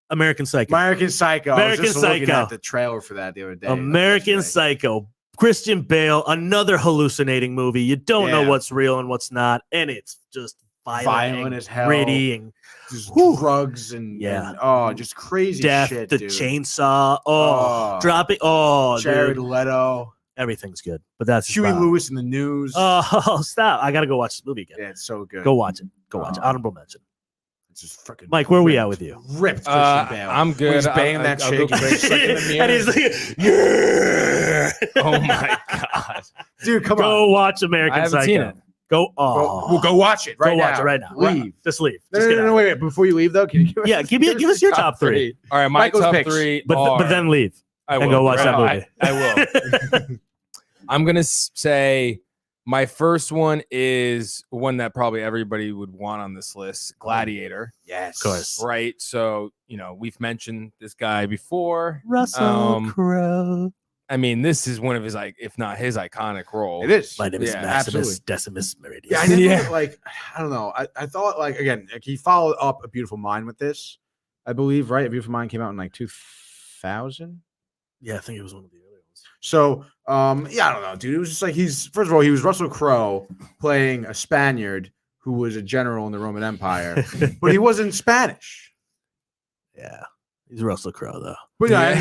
American Psycho. American Psycho. I American was just looking Psycho. at the trailer for that the other day. American That's Psycho. Christian Bale, another hallucinating movie. You don't know Yeah. what's real and what's not, and it's just violent and as hell. gritty and Just Whew. drugs and Yeah. and, oh, just crazy death. shit, The dude. chainsaw. Oh, dropping. Oh, Jared dude. Leto, Everything's good, but that's just Huey about- Lewis in the news. Oh, stop! I gotta go watch this movie again. Yeah, it's so good. Go watch it. Go watch it. Oh. Honorable mention. It's just freaking. Mike, where are we at with you? Ripped Christian Bale. I'm When good. he's banging that I'll chick. go quick. Like in the mirror. And he's like, yeah. Oh my god. Dude, come Go on. watch American I haven't Psycho. seen it. Go. Oh, We'll go watch it right go now. watch it right now. Leave. Just leave. No, Just no, get no, out. wait. Before you leave, though, can you Yeah, give us your top 3. All right, my Michael's top picks. 3. But then leave. I and will. go watch that No, movie. I will. I'm gonna say My first one is one that probably everybody would want on this list, Gladiator. Yes. Of course. Right. So, we've mentioned this guy before. Russell Crowe. I mean, this is one of his, if not his iconic role. It is. My name is Yeah, Maximus Decimus Meridius. Yeah, I didn't I don't know. I thought again, he followed up A Beautiful Mind with this, I believe, right? A Beautiful Mind came out in 2000. Yeah, I think it was one of the other ones. So, I don't know, dude. It was just first of all, he was Russell Crowe playing a Spaniard who was a general in the Roman Empire, but he wasn't Spanish. Yeah, he's Russell Crowe though. But Yeah,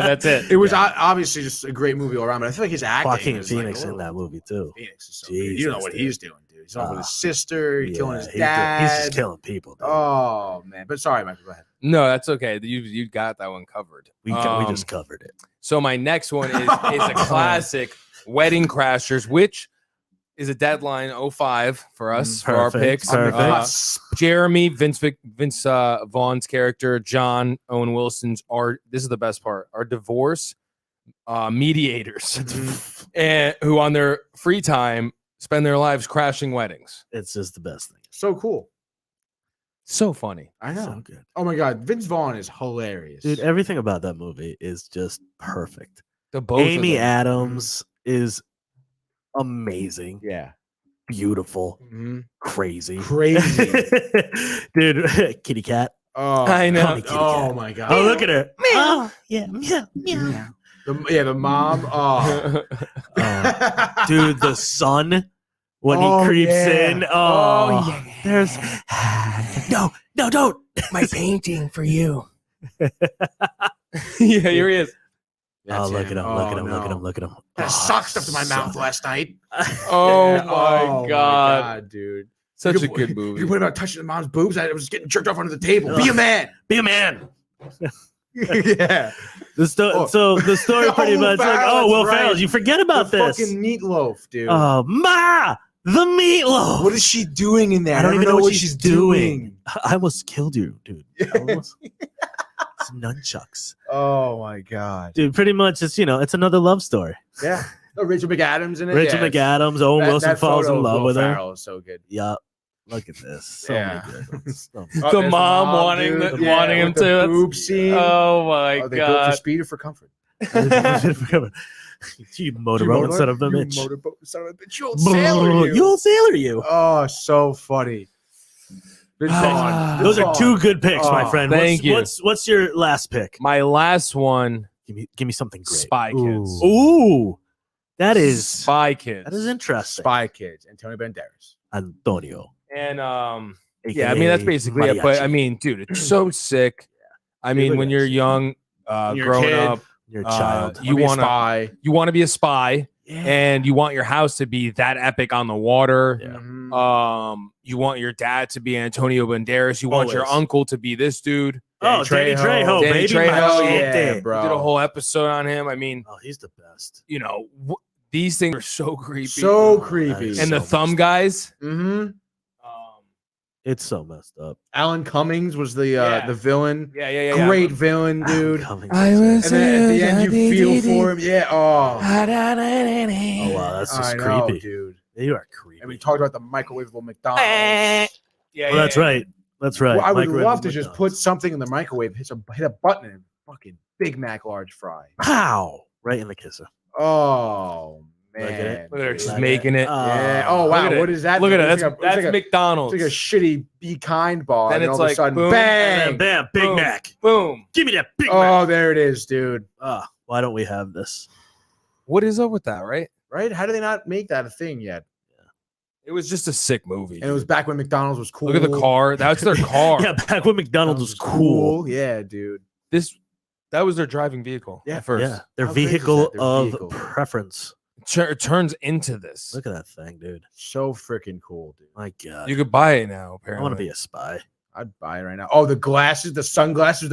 that's it. It was obviously just a great movie all around, but I feel like his acting. Joaquin was Phoenix like, in that movie too. Phoenix is so good. You don't know what Jesus, he's doing, dude. He's on with his sister, he's killing his he's dad. He's just killing people. Dude. Oh man, but sorry, Michael. Go ahead. No, that's okay. You got that one covered. We just covered it. So my next one is a classic, Wedding Crashers, which is a deadline 05 for us for our picks. Perfect. Jeremy, Vince Vaughn's character, John Owen Wilson's this is the best part, are divorce mediators and who on their free time spend their lives crashing weddings. It's just the best thing. So cool. So funny. I know. So good. Oh my god, Vince Vaughn is hilarious. Dude, everything about that movie is just perfect. The both of Amy them. Adams is amazing, yeah. beautiful, Mhm. crazy. Dude, kitty cat. Oh, I know. Call me kitty Oh cat. my god. Oh, look at her. Oh, yeah, meow, meow. The mom. Oh. Dude, the son when Oh, he creeps yeah. in. Oh, yeah. There's no, don't. My painting for you. Yeah, here he is. Oh, look him. at him! Oh, Look at him! no. Look at him! Look at him! That Oh, sock stuffed in my so- mouth last night. Oh, Yeah. my God. dude. Such a You could- good You movie. could put about touching the mom's boobs. I was getting jerked off under the table. Be a man. Be a man. Yeah. So the story pretty Oh, much like, Farrell, oh, Will that's right. Ferrell, you forget about The this. fucking meatloaf, dude. Ma, the meatloaf. What is she doing in there? I don't even know what she's she's doing. I almost killed you, dude. I almost- It's nunchucks, Oh my god. dude. Pretty much, it's it's another love story. Yeah. Oh, Rachel McAdams in it. Rachel yeah. McAdams, Owen Wilson falls in love with her. Farrell is so good. Yup. Look at this. So Yeah. many good ones. So Oh, The there's mom wanting dude. the- wanting him with the to. boob scene. Oh my Oh, they built for God. speed or for comfort. You motorboat son of a You bitch. motorboat son of a bitch. You old sailor, You old sailor, you. Oh, so funny. Vince Vaughn. Those Vince are two Vaughn. good picks, my Oh, friend. thank you. What's your last pick? My last one, Give me something great. Spy Kids. Ooh, that is Spy Kids. that is interesting. Spy Kids. Antonio Banderas. Antonio. And yeah, I mean that's basically it. But I mean, dude, it's so sick. I mean, when you're young, When you're a growing kid, up, You're a child. you want to spy. be a spy, and you want your house to be that epic on the water. Yeah. Mhm. You want your dad to be Antonio Banderas. You want your Always. uncle to be this dude. Oh, Danny Trejo, Danny baby. Trejo, my shit yeah, there. bro. We did a whole episode on him. I mean, Oh, he's the best. these things are so creepy. So That creepy. is and the so thumb messed guys. Mm-hmm. It's so messed up. Alan Cummings was the Yeah. villain. Yeah. Great villain, dude. Coming And then at the end, you feel for him. Yeah. Oh. Oh wow, that's just I know, creepy. dude. You are creepy. And we talked about the microwavable McDonald's. Yeah, Well, that's right. That's right. Well, I would Microwave love to just McDonald's. put something in the microwave, hit a button, and fucking Big Mac large fry. Pow! Right in the kisser. Oh Look at man. it. Look at her, she's Like making it. Yeah. Oh Look wow. at it. What is that? Look at it. It's That's like a- it's like a- McDonald's. It's like a shitty Be Kind bar. Then and it's all of a like, sudden, boom, bang. Bam! Big Boom. Mac. Boom. Give me that Big Mac. Oh, there it is, dude. Why don't we have this? What is up with that, right? Right? How do they not make that a thing yet? It was just a sick movie. And it was back when McDonald's was cool. Look at the car. That's their car. Yeah, back when McDonald's was cool. Yeah, dude. That was their driving vehicle. Yeah. At first. Yeah, their How crazy is vehicle that? Their of vehicle. preference. It turns into this. Look at that thing, dude. So freaking cool, dude. My God, You could buy it now. I Apparently, want to be a spy. I'd buy it right now. Oh, the glasses, the sunglasses,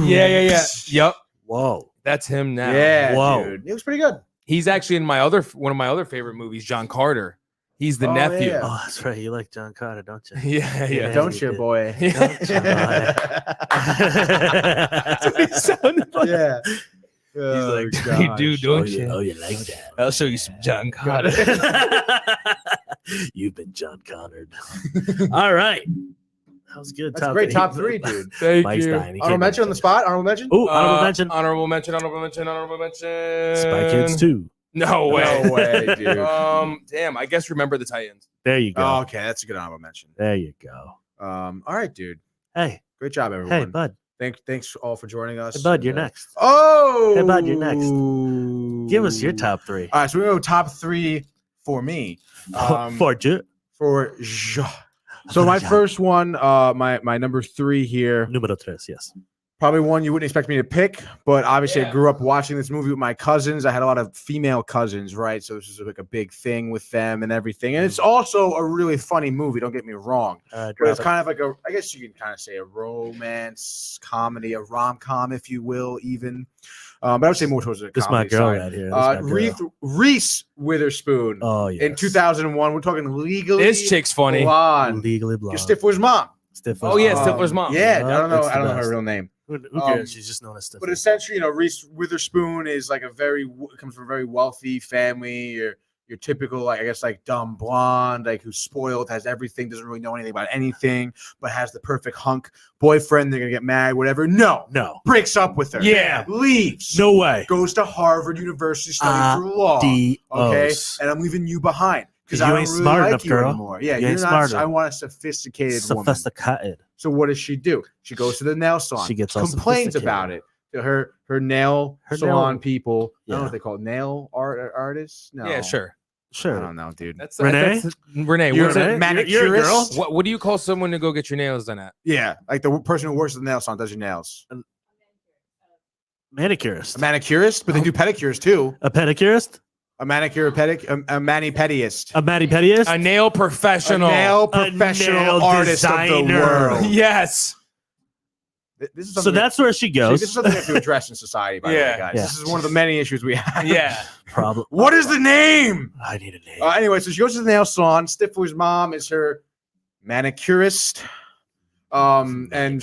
Yeah. Yep. Whoa. That's him now. Yeah, Whoa. dude. It was pretty good. He's actually in one of my other favorite movies, John Carter. He's the Oh, nephew. yeah. Oh, that's right. You like John Carter, don't you? Yeah. Yeah. Don't you, boy? Don't you, boy? That's what he sounded like. Yeah. like, You do, don't you? Oh, you like that? I'll show you some John Connor. You've been John Connored. All right. That was good. That's a great top three, dude. Thank Mike's you. dying. He Honorable can't mention on the finish. spot. Honorable mention. Ooh, honorable mention. Honorable mention. Honorable mention. Honorable mention. Spy Kids 2. No way. No way, dude. Damn. I guess Remember the Titans. There you go. Oh, okay, that's a good honorable mention. There you go. All right, dude. Hey. Great job, everyone. Hey, bud. Thanks all for joining us. Hey, bud, you're next. Oh, Hey, bud, you're next. Give us your top three. All right, so we go top three for me. For you. For so my first one, my number three here, Numero tres, yes. probably one you wouldn't expect me to pick, but obviously I grew up watching this movie with my cousins. I had a lot of female cousins, right? So this was like a big thing with them and everything. And it's also a really funny movie. Don't get me wrong. But it's kind of like I guess you can kind of say a romance comedy, a rom-com, if you will, even. But I would say more towards the This is my comedy girl side. right here. This is my girl. Reese Witherspoon. Oh, yeah. In 2001, we're talking legally This chick's funny. blonde. Legally blonde. Stifler's mom. Stifler's Oh, yeah, mom. Stifler's mom. Yeah, Oh, I don't know. that's the I don't know her best. real name. Who cares? She's just known as Stifler. But essentially, Reese Witherspoon is like comes from a very wealthy family. Your typical, like, I guess, like dumb blonde, like who's spoiled, has everything, doesn't really know anything about anything, but has the perfect hunk boyfriend. They're gonna get married, whatever. No, breaks up with her. Yeah. Leaves. No way. Goes to Harvard University studying for law. Okay, and I'm leaving you behind because I don't ain't really smart like enough, you girl. anymore. Yeah, You you're ain't not. smart I enough. want a sophisticated woman. Sophisticated. So what does she do? She goes to the nail salon. She gets all complains sophisticated. about it to her nail Her salon nail- people. I don't know Yeah. what they call it. Nail artists. No, Yeah, sure. I Sure. don't know, dude. That's Renee? Renee. You're What's a it? manicurist. You're a girl? What do you call someone to go get your nails done at? Yeah, like the person who works at the nail salon does your nails. Manicurist. A manicurist, but they do pedicures too. A pedicurist? A manicure, a mani-pediist. A mani-pediist? A nail professional. A nail A professional nail artist of the designer. world. Yes. This is So something that's where she See, goes. this is something we have to address in society, by the way, guys. Yeah. This is one of the many issues we have. Yeah. Problem. What is the name? I need a name. Anyway, so she goes to the nail salon. Stifler's mom is her manicurist. And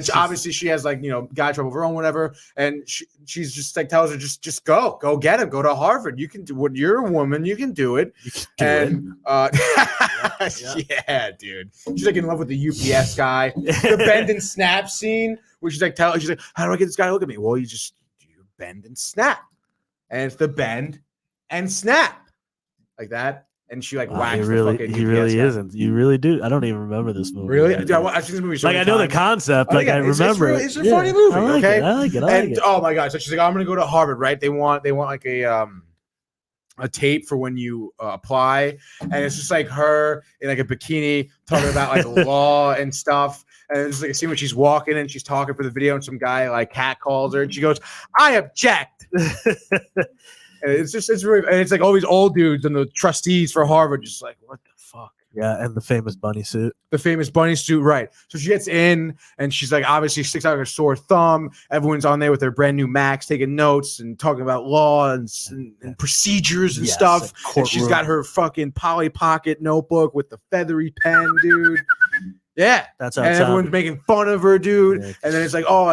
she, obviously she has like, guy trouble of her own, whatever. And she's just like tells her, just go get him, go to Harvard. You can do what you're a woman, you can do it. You can do Yeah, dude. She's like in love with the UPS guy. The bend and snap scene where she's like, how do I get this guy to look at me? Well, you bend and snap. And it's the bend and snap. Like that. And she like Wow, whacks he the really, fucking he UPS really guy. isn't. You really do. I don't even remember this movie. Really? I've seen this movie so Like, I many know the times. concept. I Like, think I it's remember it. it's a funny movie, I like okay? it. I like it. I like And it. oh my god! So she's like, I'm gonna go to Harvard, right? They want like a tape for when you apply, and it's just like her in like a bikini talking about like law and stuff. And it's like a scene when she's walking and she's talking for the video, and some guy like cat calls her, and she goes, "I object." And it's really, and it's like all these old dudes and the trustees for Harvard, just like, what the fuck? Yeah, and the famous bunny suit. The famous bunny suit, right? So she gets in, and she's like, obviously sticks out her sore thumb. Everyone's on there with their brand new Macs, taking notes and talking about law and procedures and Yes, stuff. a And she's courtroom. got her fucking Polly Pocket notebook with the feathery pen, dude. Yeah. That's how And it everyone's sounded. making fun of her, dude. Yeah. And then it's like, oh,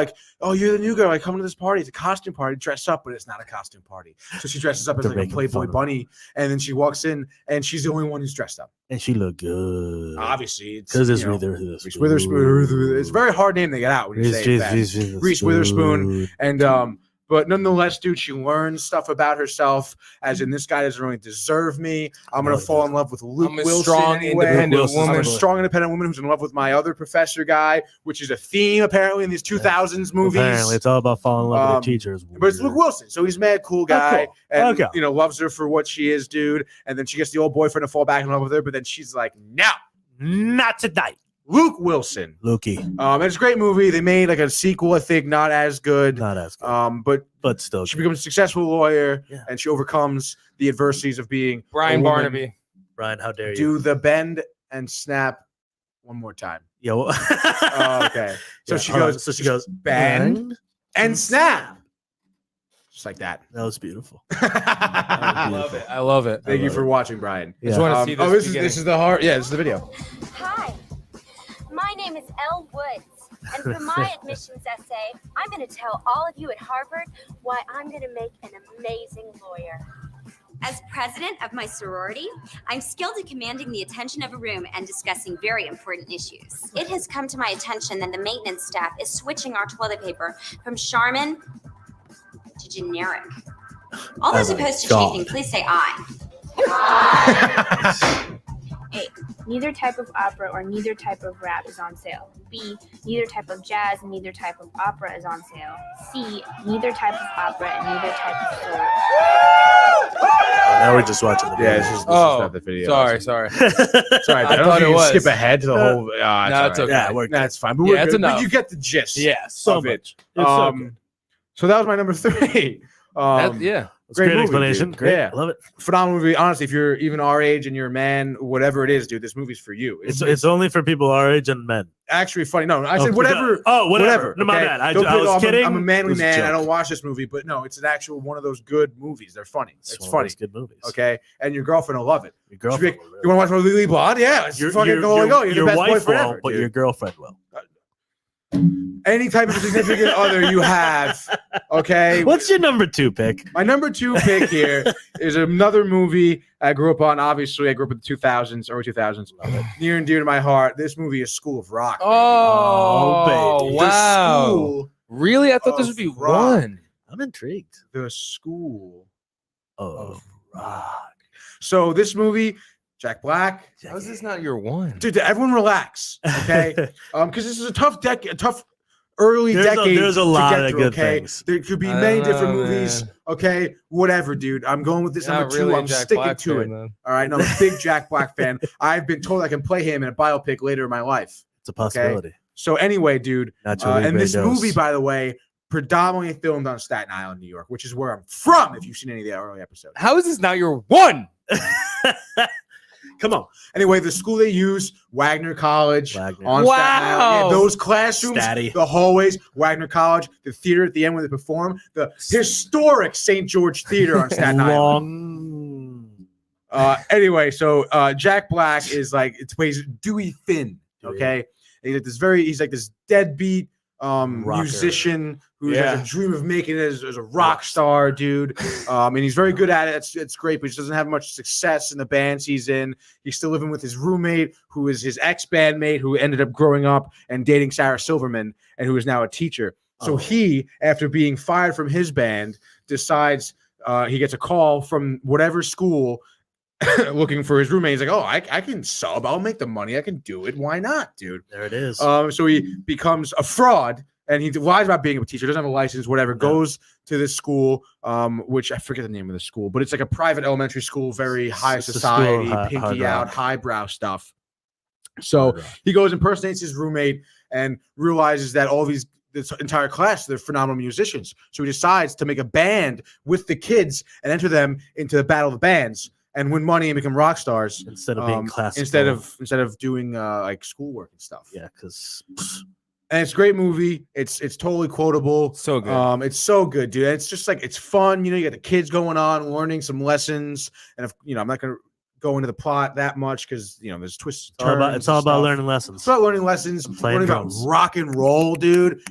you're the new girl. Like, come to this party. It's a costume party. Dress up, but it's not a costume party. So she dresses up as They're like a making Playboy fun of her. bunny. And then she walks in, and she's the only one who's dressed up. And she looked good. Obviously, it's Because it's you know, Witherspoon. Reese Witherspoon. It's a very hard name to get out when you say it fast. Reese Witherspoon. And but nonetheless, dude, she learns stuff about herself. As in, this guy doesn't really deserve me. I'm gonna No, he fall in love with Luke I'm a Wilson. strong, anyway. independent Wilson's I'm a woman. strong, independent woman who's in love with my other professor guy, which is a theme apparently in these 2000s movies. Apparently, it's all about falling in love with their teachers. But it's Luke Wilson, so he's mad cool guy, cool. and Okay. loves her for what she is, dude. And then she gets the old boyfriend to fall back in love with her, but then she's like, no, Not tonight. Luke Wilson. Lukey. And it's a great movie. They made like a sequel, I think, not as good. Not as good. But Still she good. becomes a successful lawyer, Yeah. and she overcomes the adversities of being Brian a woman. Barnaby. Brian, how dare you? Do the bend and snap one more time. Yo. Oh, okay. So Yeah, she hold on. goes. So she goes, bend and snap, just like that. That was beautiful. I love it. I love it. Thank you love for it. watching, Brian. I just want to see this. This is the heart. Yeah, this is the video. Hi, my name is Elle Woods. And for my admissions essay, I'm going to tell all of you at Harvard why I'm going to make an amazing lawyer. As president of my sorority, I'm skilled at commanding the attention of a room and discussing very important issues. It has come to my attention that the maintenance staff is switching our toilet paper from Charmin to generic. All those opposed to chafing, please say aye. A. Neither type of opera or neither type of rap is on sale. B. Neither type of jazz and neither type of opera is on sale. C. Neither type of opera and neither type of soul. Oh, now we're just watching the video. Yeah, this is not the video. Sorry. Sorry, I don't thought think it you was. skip ahead to the whole. No, it's okay. Yeah, That's fine. But Yeah, we're it's good. enough. But you get the gist. Yeah, so of it. much. It's so good. So that was my number 3. yeah. It's a great movie, explanation. dude. Great. Yeah. I love it. Phenomenal movie. Honestly, if you're even our age and you're a man, whatever it is, dude, this movie's for you. It's only for people our age and men. actually funny. No, I said whatever. Whatever. No, my okay? bad. I Don't was think, kidding. I'm a manly It was a man. I joke. don't watch this movie, but no, it's an actual one of those good movies. They're funny. It's one of funny. those good movies. Okay, and your girlfriend will love it. Your She'll be girlfriend. like, you want to watch Legally Blonde? Yeah, let's fucking go. You're the best wife boyfriend won't, ever, but dude. your girlfriend will. Any type of significant other you have, okay? What's your number 2 pick? My number 2 pick here is another movie I grew up on. Obviously, I grew up in the 2000s, early 2000s. Near and dear to my heart. This movie is School of Rock. Oh, baby. wow. The School Really? I thought this would of be Rock. one. I'm intrigued. The School Oh, of Rock. So this movie, Jack Black. How is this not your one? Dude, everyone relax, okay? Because this is a tough early decade. There's a to lot get of through, good okay? things. There could be I many don't different know, movies, man. okay? Whatever, dude. I'm going with this Not number 2. really a I'm Jack sticking Black to fan, it. then. All right, no, I'm a big Jack Black fan. I've been told I can play him in a biopic later in my life. It's a possibility. So anyway, dude, Naturally, and this great dose. movie, by the way, predominantly filmed on Staten Island, New York, which is where I'm from. If you've seen any of the early episodes. How is this not your one? Come on. Anyway, the school they use, Wagner College. Wagner. On Wow. Staten Island. Yeah, those classrooms, Statty. the hallways, Wagner College, the theater at the end where they perform, the historic St. George Theater on Staten Island. Anyway, so Jack Black is like, it plays Dewey Finn, okay? And he's like this deadbeat musician who has a dream of making it as a rock star, dude. And he's very good at it. It's great, but he doesn't have much success in the bands he's in. He's still living with his roommate, who is his ex-bandmate, who ended up growing up and dating Sarah Silverman, and who is now a teacher. So he, after being fired from his band, decides he gets a call from whatever school looking for his roommate. He's like, oh, I can sub. I'll make the money. I can do it. Why not, dude? There it is. So he becomes a fraud, and he lies about being a teacher, doesn't have a license, whatever, goes to this school, which I forget the name of the school, but it's like a private elementary school, very high It's a society, school of pinky hard out, rock. highbrow stuff. So he goes, impersonates his roommate, and realizes that this entire class, they're phenomenal musicians. So he decides to make a band with the kids and enter them into the battle of the bands and win money and become rock stars Instead of being classical. instead of doing like schoolwork and stuff. Yeah, because And it's a great movie. It's totally quotable. So good. It's so good, dude. And it's just like, it's fun. You know, you got the kids going on, learning some lessons. And if I'm not gonna go into the plot that much because there's twists. it's all about learning lessons. It's about learning lessons, playing learning drums. about rock and roll, dude.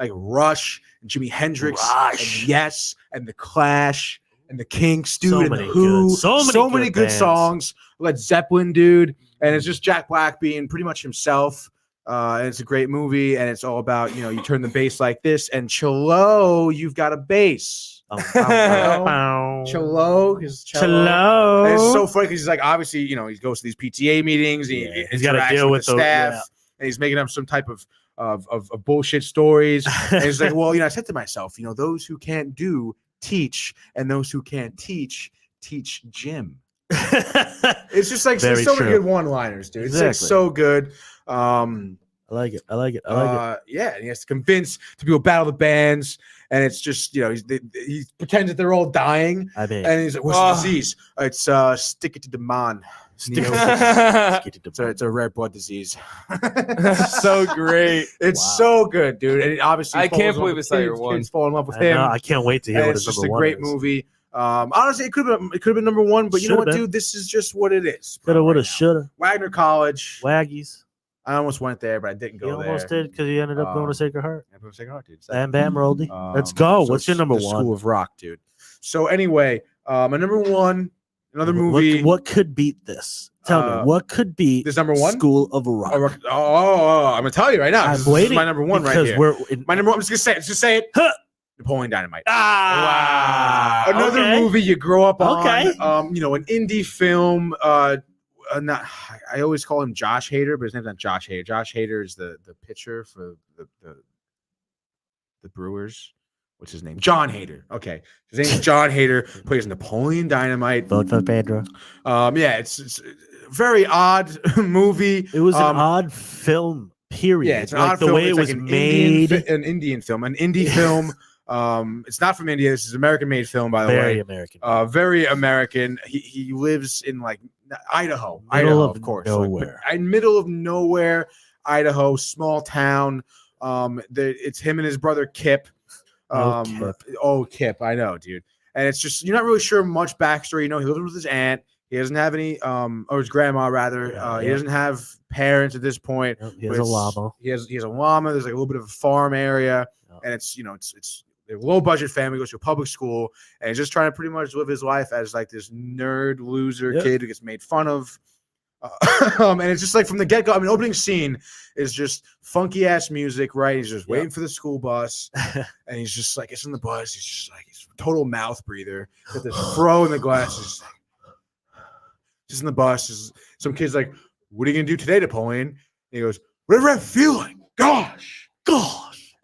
Like Rush and Jimi Hendrix, Rush. and Yes, and the Clash, and the Kinks, dude, So and many the Who. good- so many good bands. songs. Led Zeppelin, dude. And it's just Jack Black being pretty much himself. And it's a great movie, and it's all about you turn the bass like this, and cello, you've got a bass. Cello, his cello. And it's so funny because he's like, obviously, he goes to these PTA meetings. He's got to interacts deal with the staff, and he's making up some type of bullshit stories. And he's like, well, I said to myself, those who can't do teach, and those who can't teach gym. It's just like Very so many true. good one-liners, dude. It's like Exactly. so good. I like it. Yeah, and he has to convince to people battle the bands, and it's just he pretends that they're all dying, I mean, and he's like, "What's the disease? It's stick it to the man. It's a rare blood disease." So great. It's so good, dude. And it obviously, I falls can't in love believe with it's not your kids. one. Kids fall in love with I him. know, I can't wait to hear And what it's his just number a one great is. movie. Honestly, it could have been number one, but you know Should've what, been. dude? This is just what it is. Coulda, woulda, right now. shoulda. Wagner College. Waggies. I almost went there, but I didn't go You there. almost did because you ended up going to Sacred Heart. I'm going to Sacred Heart, dude. Bam, bam, Roldy. Let's go. So What's your number the one? School of Rock, dude. So anyway, my number one, another movie. What could beat this? Tell me, what could beat this number one? School of Rock? I'm gonna tell you right now. I'm This waiting is my number one right here. My number one. I'm just gonna say it. Just say it. Huh. Napoleon Dynamite. Ah, wow. Another movie you grow up on. Okay. You know, an indie film. Not. I always call him Josh Hader, but his name's not Josh Hader. Josh Hader is the pitcher for the Brewers. What's his name? John Hader. Okay. His name is John Hader. Plays Napoleon Dynamite. Vote for Pedro. Yeah, it's a very odd movie. It was an odd film, period. Yeah, it's an odd the film. way It's it was an made. an Indian film, an indie film. It's not from India. This is an American-made film, by the way. Very American. Very American. He lives in like Idaho. Middle of of course. nowhere. Like, in middle of nowhere, Idaho, small town. It's him and his brother Kip. Kip, I know, dude. And it's just, you're not really sure much backstory. You know, he lives with his aunt. He doesn't have any, or his grandma rather. He doesn't have parents at this point. He has a llama. He has a llama. There's like a little bit of a farm area, and it's, you know, it's a low budget family, goes to a public school, and he's just trying to pretty much live his life as like this nerd loser kid who gets made fun of. And it's just like from the get-go, I mean, opening scene is just funky ass music, right? He's just waiting for the school bus, and he's just like, it's in the bus. He's just like, he's a total mouth breather. Got this fro in the glasses, just in the bus. Just, some kid's like, "What are you gonna do today, Napoleon?" And he goes, "Whatever I'm feeling." Gosh.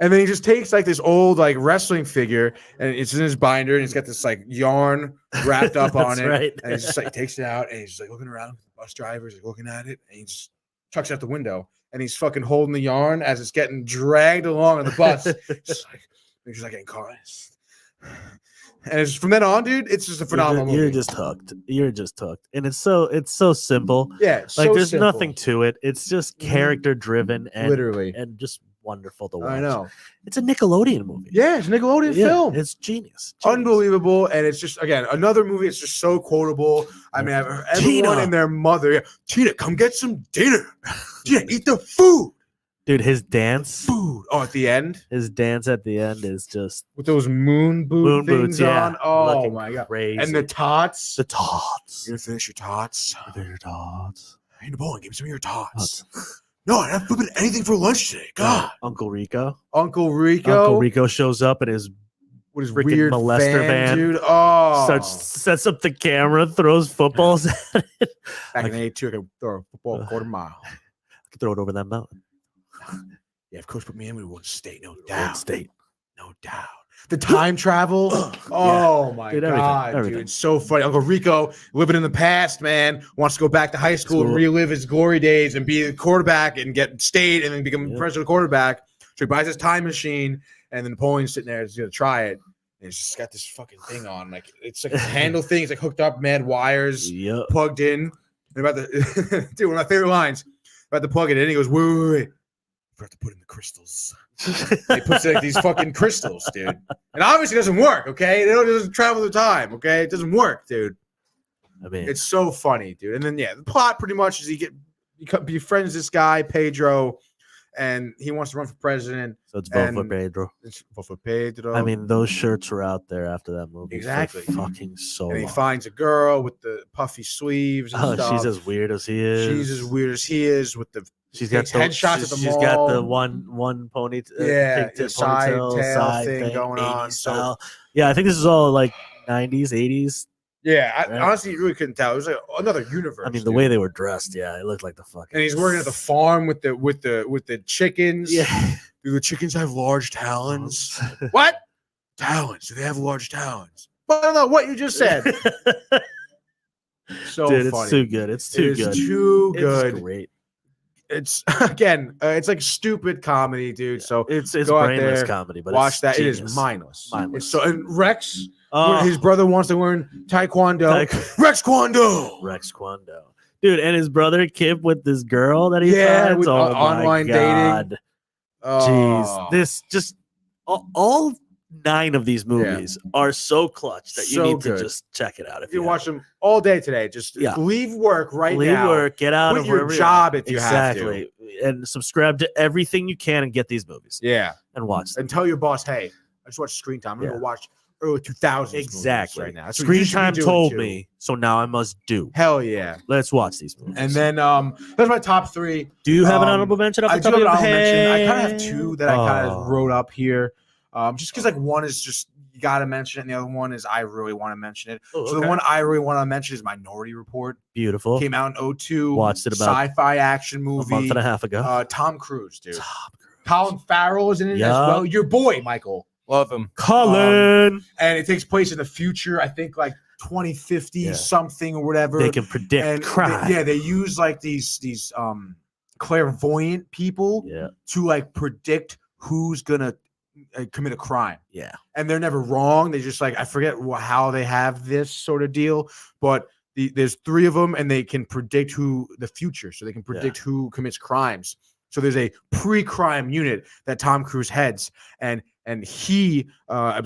And then he just takes like this old like wrestling figure, and it's in his binder, and he's got this like yarn wrapped up on it. Right. And he just like takes it out, and he's just like looking around. The bus driver's like looking at it, and he just chucks it out the window, and he's fucking holding the yarn as it's getting dragged along on the bus. Just like he's just like getting caught. And it's from then on, dude. It's just a phenomenal movie. You're just hooked. You're just hooked, and it's so simple. Yeah, it's like so there's simple. nothing to it. It's just character driven and Literally, and just wonderful to watch. I know. It's a Nickelodeon movie. Yeah, it's a Nickelodeon film. It's genius. Unbelievable, and it's just again another movie. It's just so quotable. I mean, everyone and their mother. Tina, come get some dinner. Tina, eat the food. Dude, his dance. Food. Oh, at the end. His dance at the end is just with those moon boots things on. Oh looking my god! crazy. And the tots. The tots. You gonna finish your tots? Your tots. Hey, Napoleon, give me some of your tots. No, I haven't flipping anything for lunch today. God. Uncle Rico. Uncle Rico shows up in his with his freaking weird molester van, dude. Oh, sets up the camera, throws footballs at it. Back in the 82, I could throw a football a quarter mile. I could throw it over that mountain. Yeah, of course, put me in with one state, no doubt. One state. No doubt. The time travel. Oh my dude, god, everything. dude, it's so funny. Uncle Rico, living in the past, man, wants to go back to high school and relive his glory days and be a quarterback and get state and then become professional quarterback. So he buys his time machine, and then Napoleon's sitting there, he's gonna try it. And he's just got this fucking thing on, like it's like a handle thing. It's like hooked up, mad wires, plugged in. And about the dude, one of my favorite lines about to plug it in. He goes, wait. I forgot to put in the crystals. He puts like these fucking crystals, dude. And obviously it doesn't work, okay? It doesn't travel the time, okay? It doesn't work, dude. I mean, it's so funny, dude. And then the plot pretty much is he befriends this guy, Pedro, and he wants to run for president. So it's vote for Pedro. It's vote for Pedro. I mean, those shirts were out there after that movie. Exactly. Fucking so And he long. finds a girl with the puffy sleeves and stuff. She's as weird as he is. She's as weird as he is with the She's got the headshots at the mall. She's got the one ponytail, side ponytail thing going on. So yeah, I think this is all like 90s, 80s. Yeah, honestly, you really couldn't tell. It was like another universe. I mean, the way they were dressed, yeah, it looked like the fucking. And he's working at the farm with the chickens. Yeah. Do the chickens have large talons? What? Talons? Do they have large talons? Well, I don't know what you just said. So dude, funny. It's too good. It's too good. Too good. It's great. It's again, it's like stupid comedy, dude. So it's go out brainless there, comedy, but watch it's that. genius. It is mindless. Mindless. It's so and Rex, his brother wants to learn Taekwondo. Rex Kwando, dude, and his brother Kip with this girl that he finds. with online dating. Jeez, this just all 9 of these movies are so clutch that you So need good. to just check it out. If You watch them all day today. Just leave work right now. Leave work, get out Quit of your wherever job you're at. if you have to. Exactly. and subscribe to everything you can and get these movies. Yeah. And watch them. And tell your boss, hey, I just watched Screen Time. I'm going to watch early 2000s Exactly. right now. That's what you Screen should be Time doing, told too. me, so now I must do. Hell yeah. Let's watch these movies. And then that's my top 3. Do you have an honorable mention? I do have an honorable mention. I kind of have 2 that I kind Oh. of wrote up here. Just because like one is just you got to mention it, and the other one is I really want to mention it. Oh, So the okay. one I really want to mention is Minority Report. Beautiful. Came out in 2002. Watched it about sci-fi action a movie. month and a half ago. Tom Cruise, dude. Colin Farrell is in it as Yeah. well. Your boy, Michael. Love him. Colin. And it takes place in the future. I think like 2050 Yeah. something or whatever. They can predict and crime. they use like these clairvoyant people Yeah. to like predict who's gonna commit a crime. Yeah. And they're never wrong. They just like I forget how they have this sort of deal, but there's 3 of them, and they can predict who the future, so they can predict who commits crimes. So there's a pre-crime unit that Tom Cruise heads, and he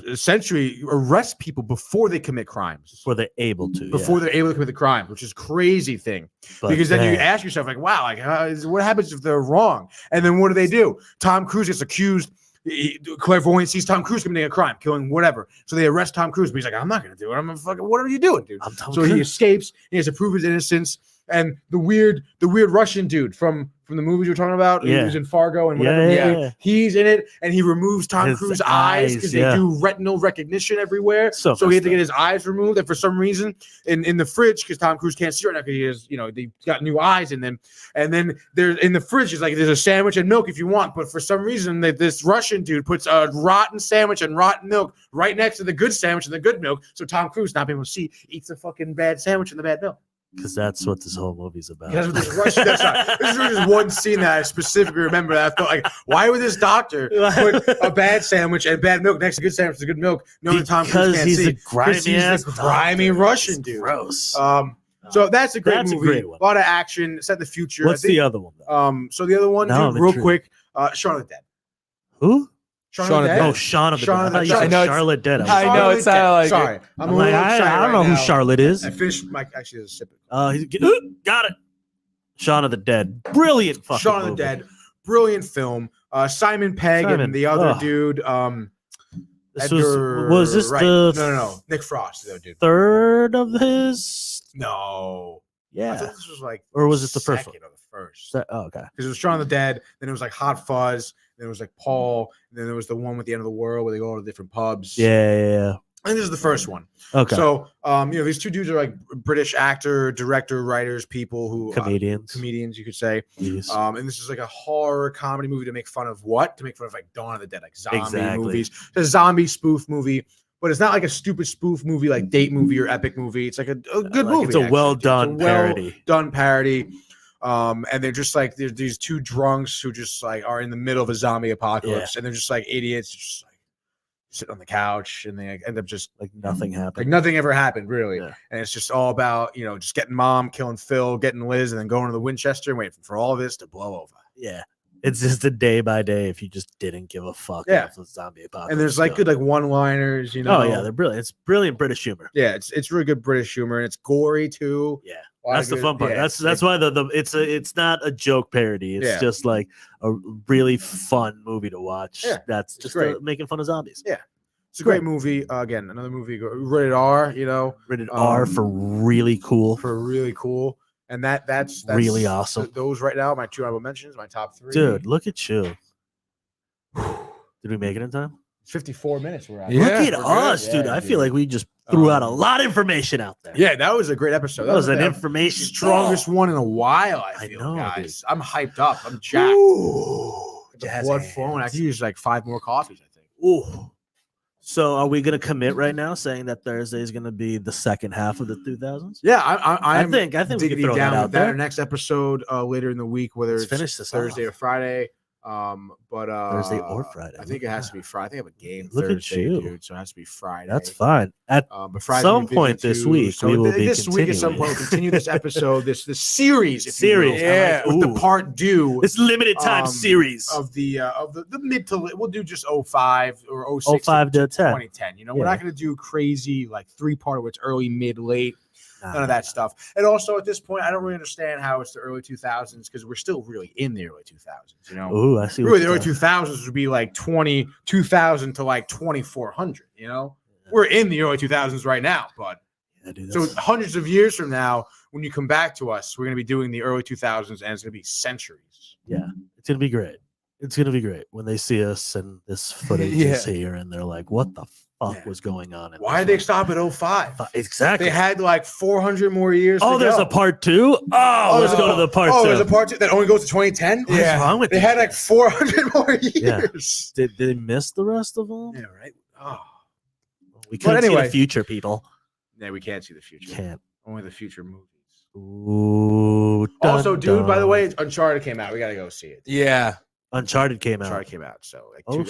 essentially arrests people before they commit crimes. Before they're able to. Before they're able to commit the crime, which is crazy thing. But Because then you ask yourself, like, wow, like what happens if they're wrong? And then what do? Tom Cruise gets accused. Clairvoyant sees Tom Cruise committing a crime, killing whatever. So they arrest Tom Cruise, but he's like, I'm not gonna do it. I'm gonna fucking. What are you doing, dude? So he escapes. He has to prove his innocence. And the weird Russian dude from the movies you're talking about, who was in Fargo and whatever. Yeah. He's in it, and he removes Tom His Cruise's eyes because they do retinal recognition everywhere. So he had to get his eyes removed, and for some reason, in the fridge, because Tom Cruise can't see right now because he has, they've got new eyes in them. And then there's in the fridge, it's like there's a sandwich and milk if you want, but for some reason, this Russian dude puts a rotten sandwich and rotten milk right next to the good sandwich and the good milk, so Tom Cruise, not being able to see, eats the fucking bad sandwich and the bad milk. Because that's what this whole movie's about. That's what this Russian. This is just one scene that I specifically remember. That I thought, like, why would this doctor put a bad sandwich and bad milk next to good sandwich to good milk, knowing that Tom Cruise can't see? Because he's a grimy Russian dude. Gross. So that's a great That's movie. a great one. A lot of action. Set in the future. What's the other one? Though? So the other one, Now dude, I'm real intrigued. quick. Shaun of the Dead. Who? Shaun of the Dead. Oh, Shaun of the Dead. Shaun I of the thought you Dead. said I know Charlotte Dead. I know it sounded like Sorry, I'm like, I don't know who Charlotte is. I finished my actually there's a sip. Got it. Shaun of the Dead. Brilliant fucking Shaun of the movie. Dead. Brilliant film. Simon Pegg and the other dude. This Edgar was this Wright. the No. Nick Frost, the other dude. third of his? No. I Yeah. thought this was like, Or was it the first one? second or the first? Oh, okay. Because it was Shaun of the Dead, then it was like Hot Fuzz, then it was like Paul, and then there was the one with the End of the World where they go to different pubs. Yeah. I think this is the first one. Okay. So, these 2 dudes are like British actor, director, writers, people who comedians, you could say. Yes. And this is like a horror comedy movie to make fun of what? To make fun of like Dawn of the Dead, like zombie movies. It's a zombie spoof movie, but it's not like a stupid spoof movie like Date movie or Epic movie. It's like a good movie. It's a well done parody. Done parody. And they're just like there's these 2 drunks who just like are in the middle of a zombie apocalypse, and they're just like idiots, just like sitting on the couch, and they end up just like nothing happened. Like nothing ever happened, really. Yeah. And it's just all about, just getting Mom, killing Phil, getting Liz, and then going to the Winchester and waiting for all of this to blow over. Yeah. It's just a day by day if you just didn't give a fuck. Yeah. If the zombie apocalypse. And there's like good like one-liners, Oh yeah, they're brilliant. It's brilliant British humor. Yeah, it's really good British humor, and it's gory too. Yeah. That's the fun part. That's why it's not a joke parody. It's just like a really fun movie to watch. Yeah, that's just making fun of zombies. Yeah. It's a great movie. Again, another movie rated R, Rated R for really cool. And that's really awesome. Those right now, my 2 honorable mentions, my top 3. Dude, look at you. Did we make it in time? 54 minutes we're at. Look at us, dude. I feel like we just threw out a lot of information out there. Yeah, that was a great episode. That was an information strongest one in a while, I feel, guys. I'm hyped up. I'm jacked. The blood flowing. I could use like 5 more coffees, I think. Ooh. So are we going to commit right now saying that Thursday is going to be the second half of the 2000s? Yeah, I think we can throw down that out with there. our next episode later in the week, whether it's finish this Thursday or Friday. But Thursday or Friday. I think it has to be Friday. I think I have a game Look Thursday, at you. dude, so it has to be Friday. That's fine. At but Friday's some gonna be point busy this too. week, So we will be this week at some point we'll continue this episode, this series, if you will, with the part due. This limited time series of the mid to we'll do just 05 or 06 05 to 10. 2010. We're not going to do crazy like 3-part where it's early, mid, late. none of that stuff. And also at this point, I don't really understand how it's the early 2000s because we're still really in the early 2000s. You know, Ooh, I see. really the early 2000s would be like 2000 to like 2400. You know, we're in the early 2000s right now, but dude, so hundreds of years from now, when you come back to us, we're going to be doing the early 2000s, and it's going to be centuries. Yeah, it's going to be great. It's going to be great when they see us and this footage is here and they're like, what the fuck was going on? Why did they stop at 05? Exactly. They had like 400 more years to there's go. a part 2? Oh, let's go to the part 2. Oh, there's a part 2 that only goes to 2010? What's wrong with They had like 400 more years. Did they miss the rest of them? Yeah, right. Oh. We can't see anyway. the future, people. Yeah, we can't see the future. Can't. Only the future movies. Ooh. Also, dude, by the way, Uncharted came out. We got to go see it. Yeah. Uncharted came out. Uncharted came out, so like, 4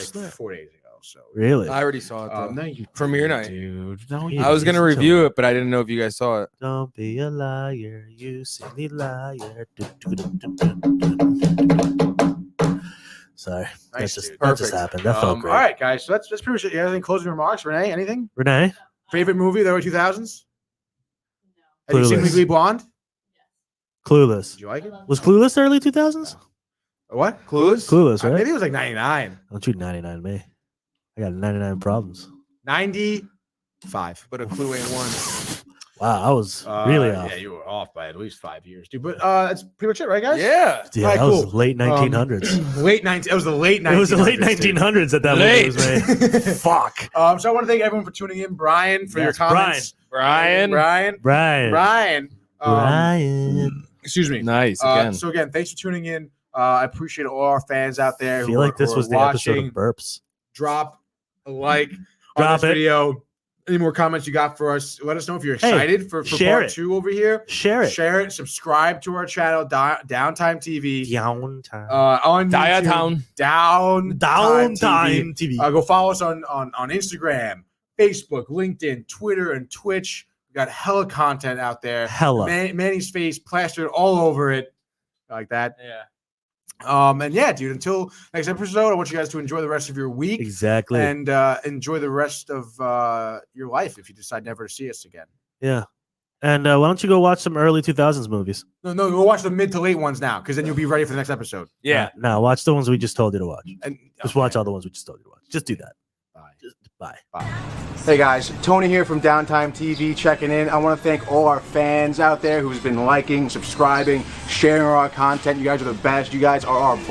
days ago. So really, I already saw it. Though. No, you premiere night, dude. No, I was gonna review it, but I didn't know if you guys saw it. Don't be a liar, you silly liar. Sorry, nice, that just happened. That felt great. All right, guys. So that's pretty much it. You have any closing remarks, Renee? Anything? Renee, favorite movie of the early 2000s? Have you seen Clueless. Legally Blonde? Clueless. Did you like it? Was Clueless early 2000s? What? Clueless? Clueless, right? Maybe it was like 99. Don't you 99 me. I got 99 problems. 95. But a clue ain't one. Wow, I was really off. Yeah, you were off by at least 5 years, dude. But that's pretty much it, right, guys? Yeah. Yeah, All right, that was cool. late 1900s. It was the late 1900s. It was the late 1900s that movie was made. Fuck. So I want to thank everyone for tuning in. Brian, for your comments. Brian. Excuse me. Nice. Again. So again, thanks for tuning in. I appreciate all our fans out there. I feel like this was the episode of burps. Drop a like Drop on this it. video. Any more comments you got for us? Let us know if you're excited for share part it. 2 over here. Share it. Share it. Subscribe to our channel, Downtime TV. Downtime. On Diatown. YouTube, Downtime TV. Go follow us on Instagram, Facebook, LinkedIn, Twitter, and Twitch. We got hella content out there. Hella. Manny's face plastered all over it, like that. Yeah. And yeah, dude. Until next episode, I want you guys to enjoy the rest of your week. Exactly. And enjoy the rest of your life if you decide never to see us again. Yeah. And why don't you go watch some early 2000s movies? No, go watch the mid to late ones now, because then you'll be ready for the next episode. Yeah. No, watch the ones we just told you to watch. And Just watch all the ones we just told you to watch. Just do that. Bye. Hey guys, Tony here from Downtime TV checking in. I want to thank all our fans out there who's been liking, subscribing, sharing our content. You guys are the best. You guys are our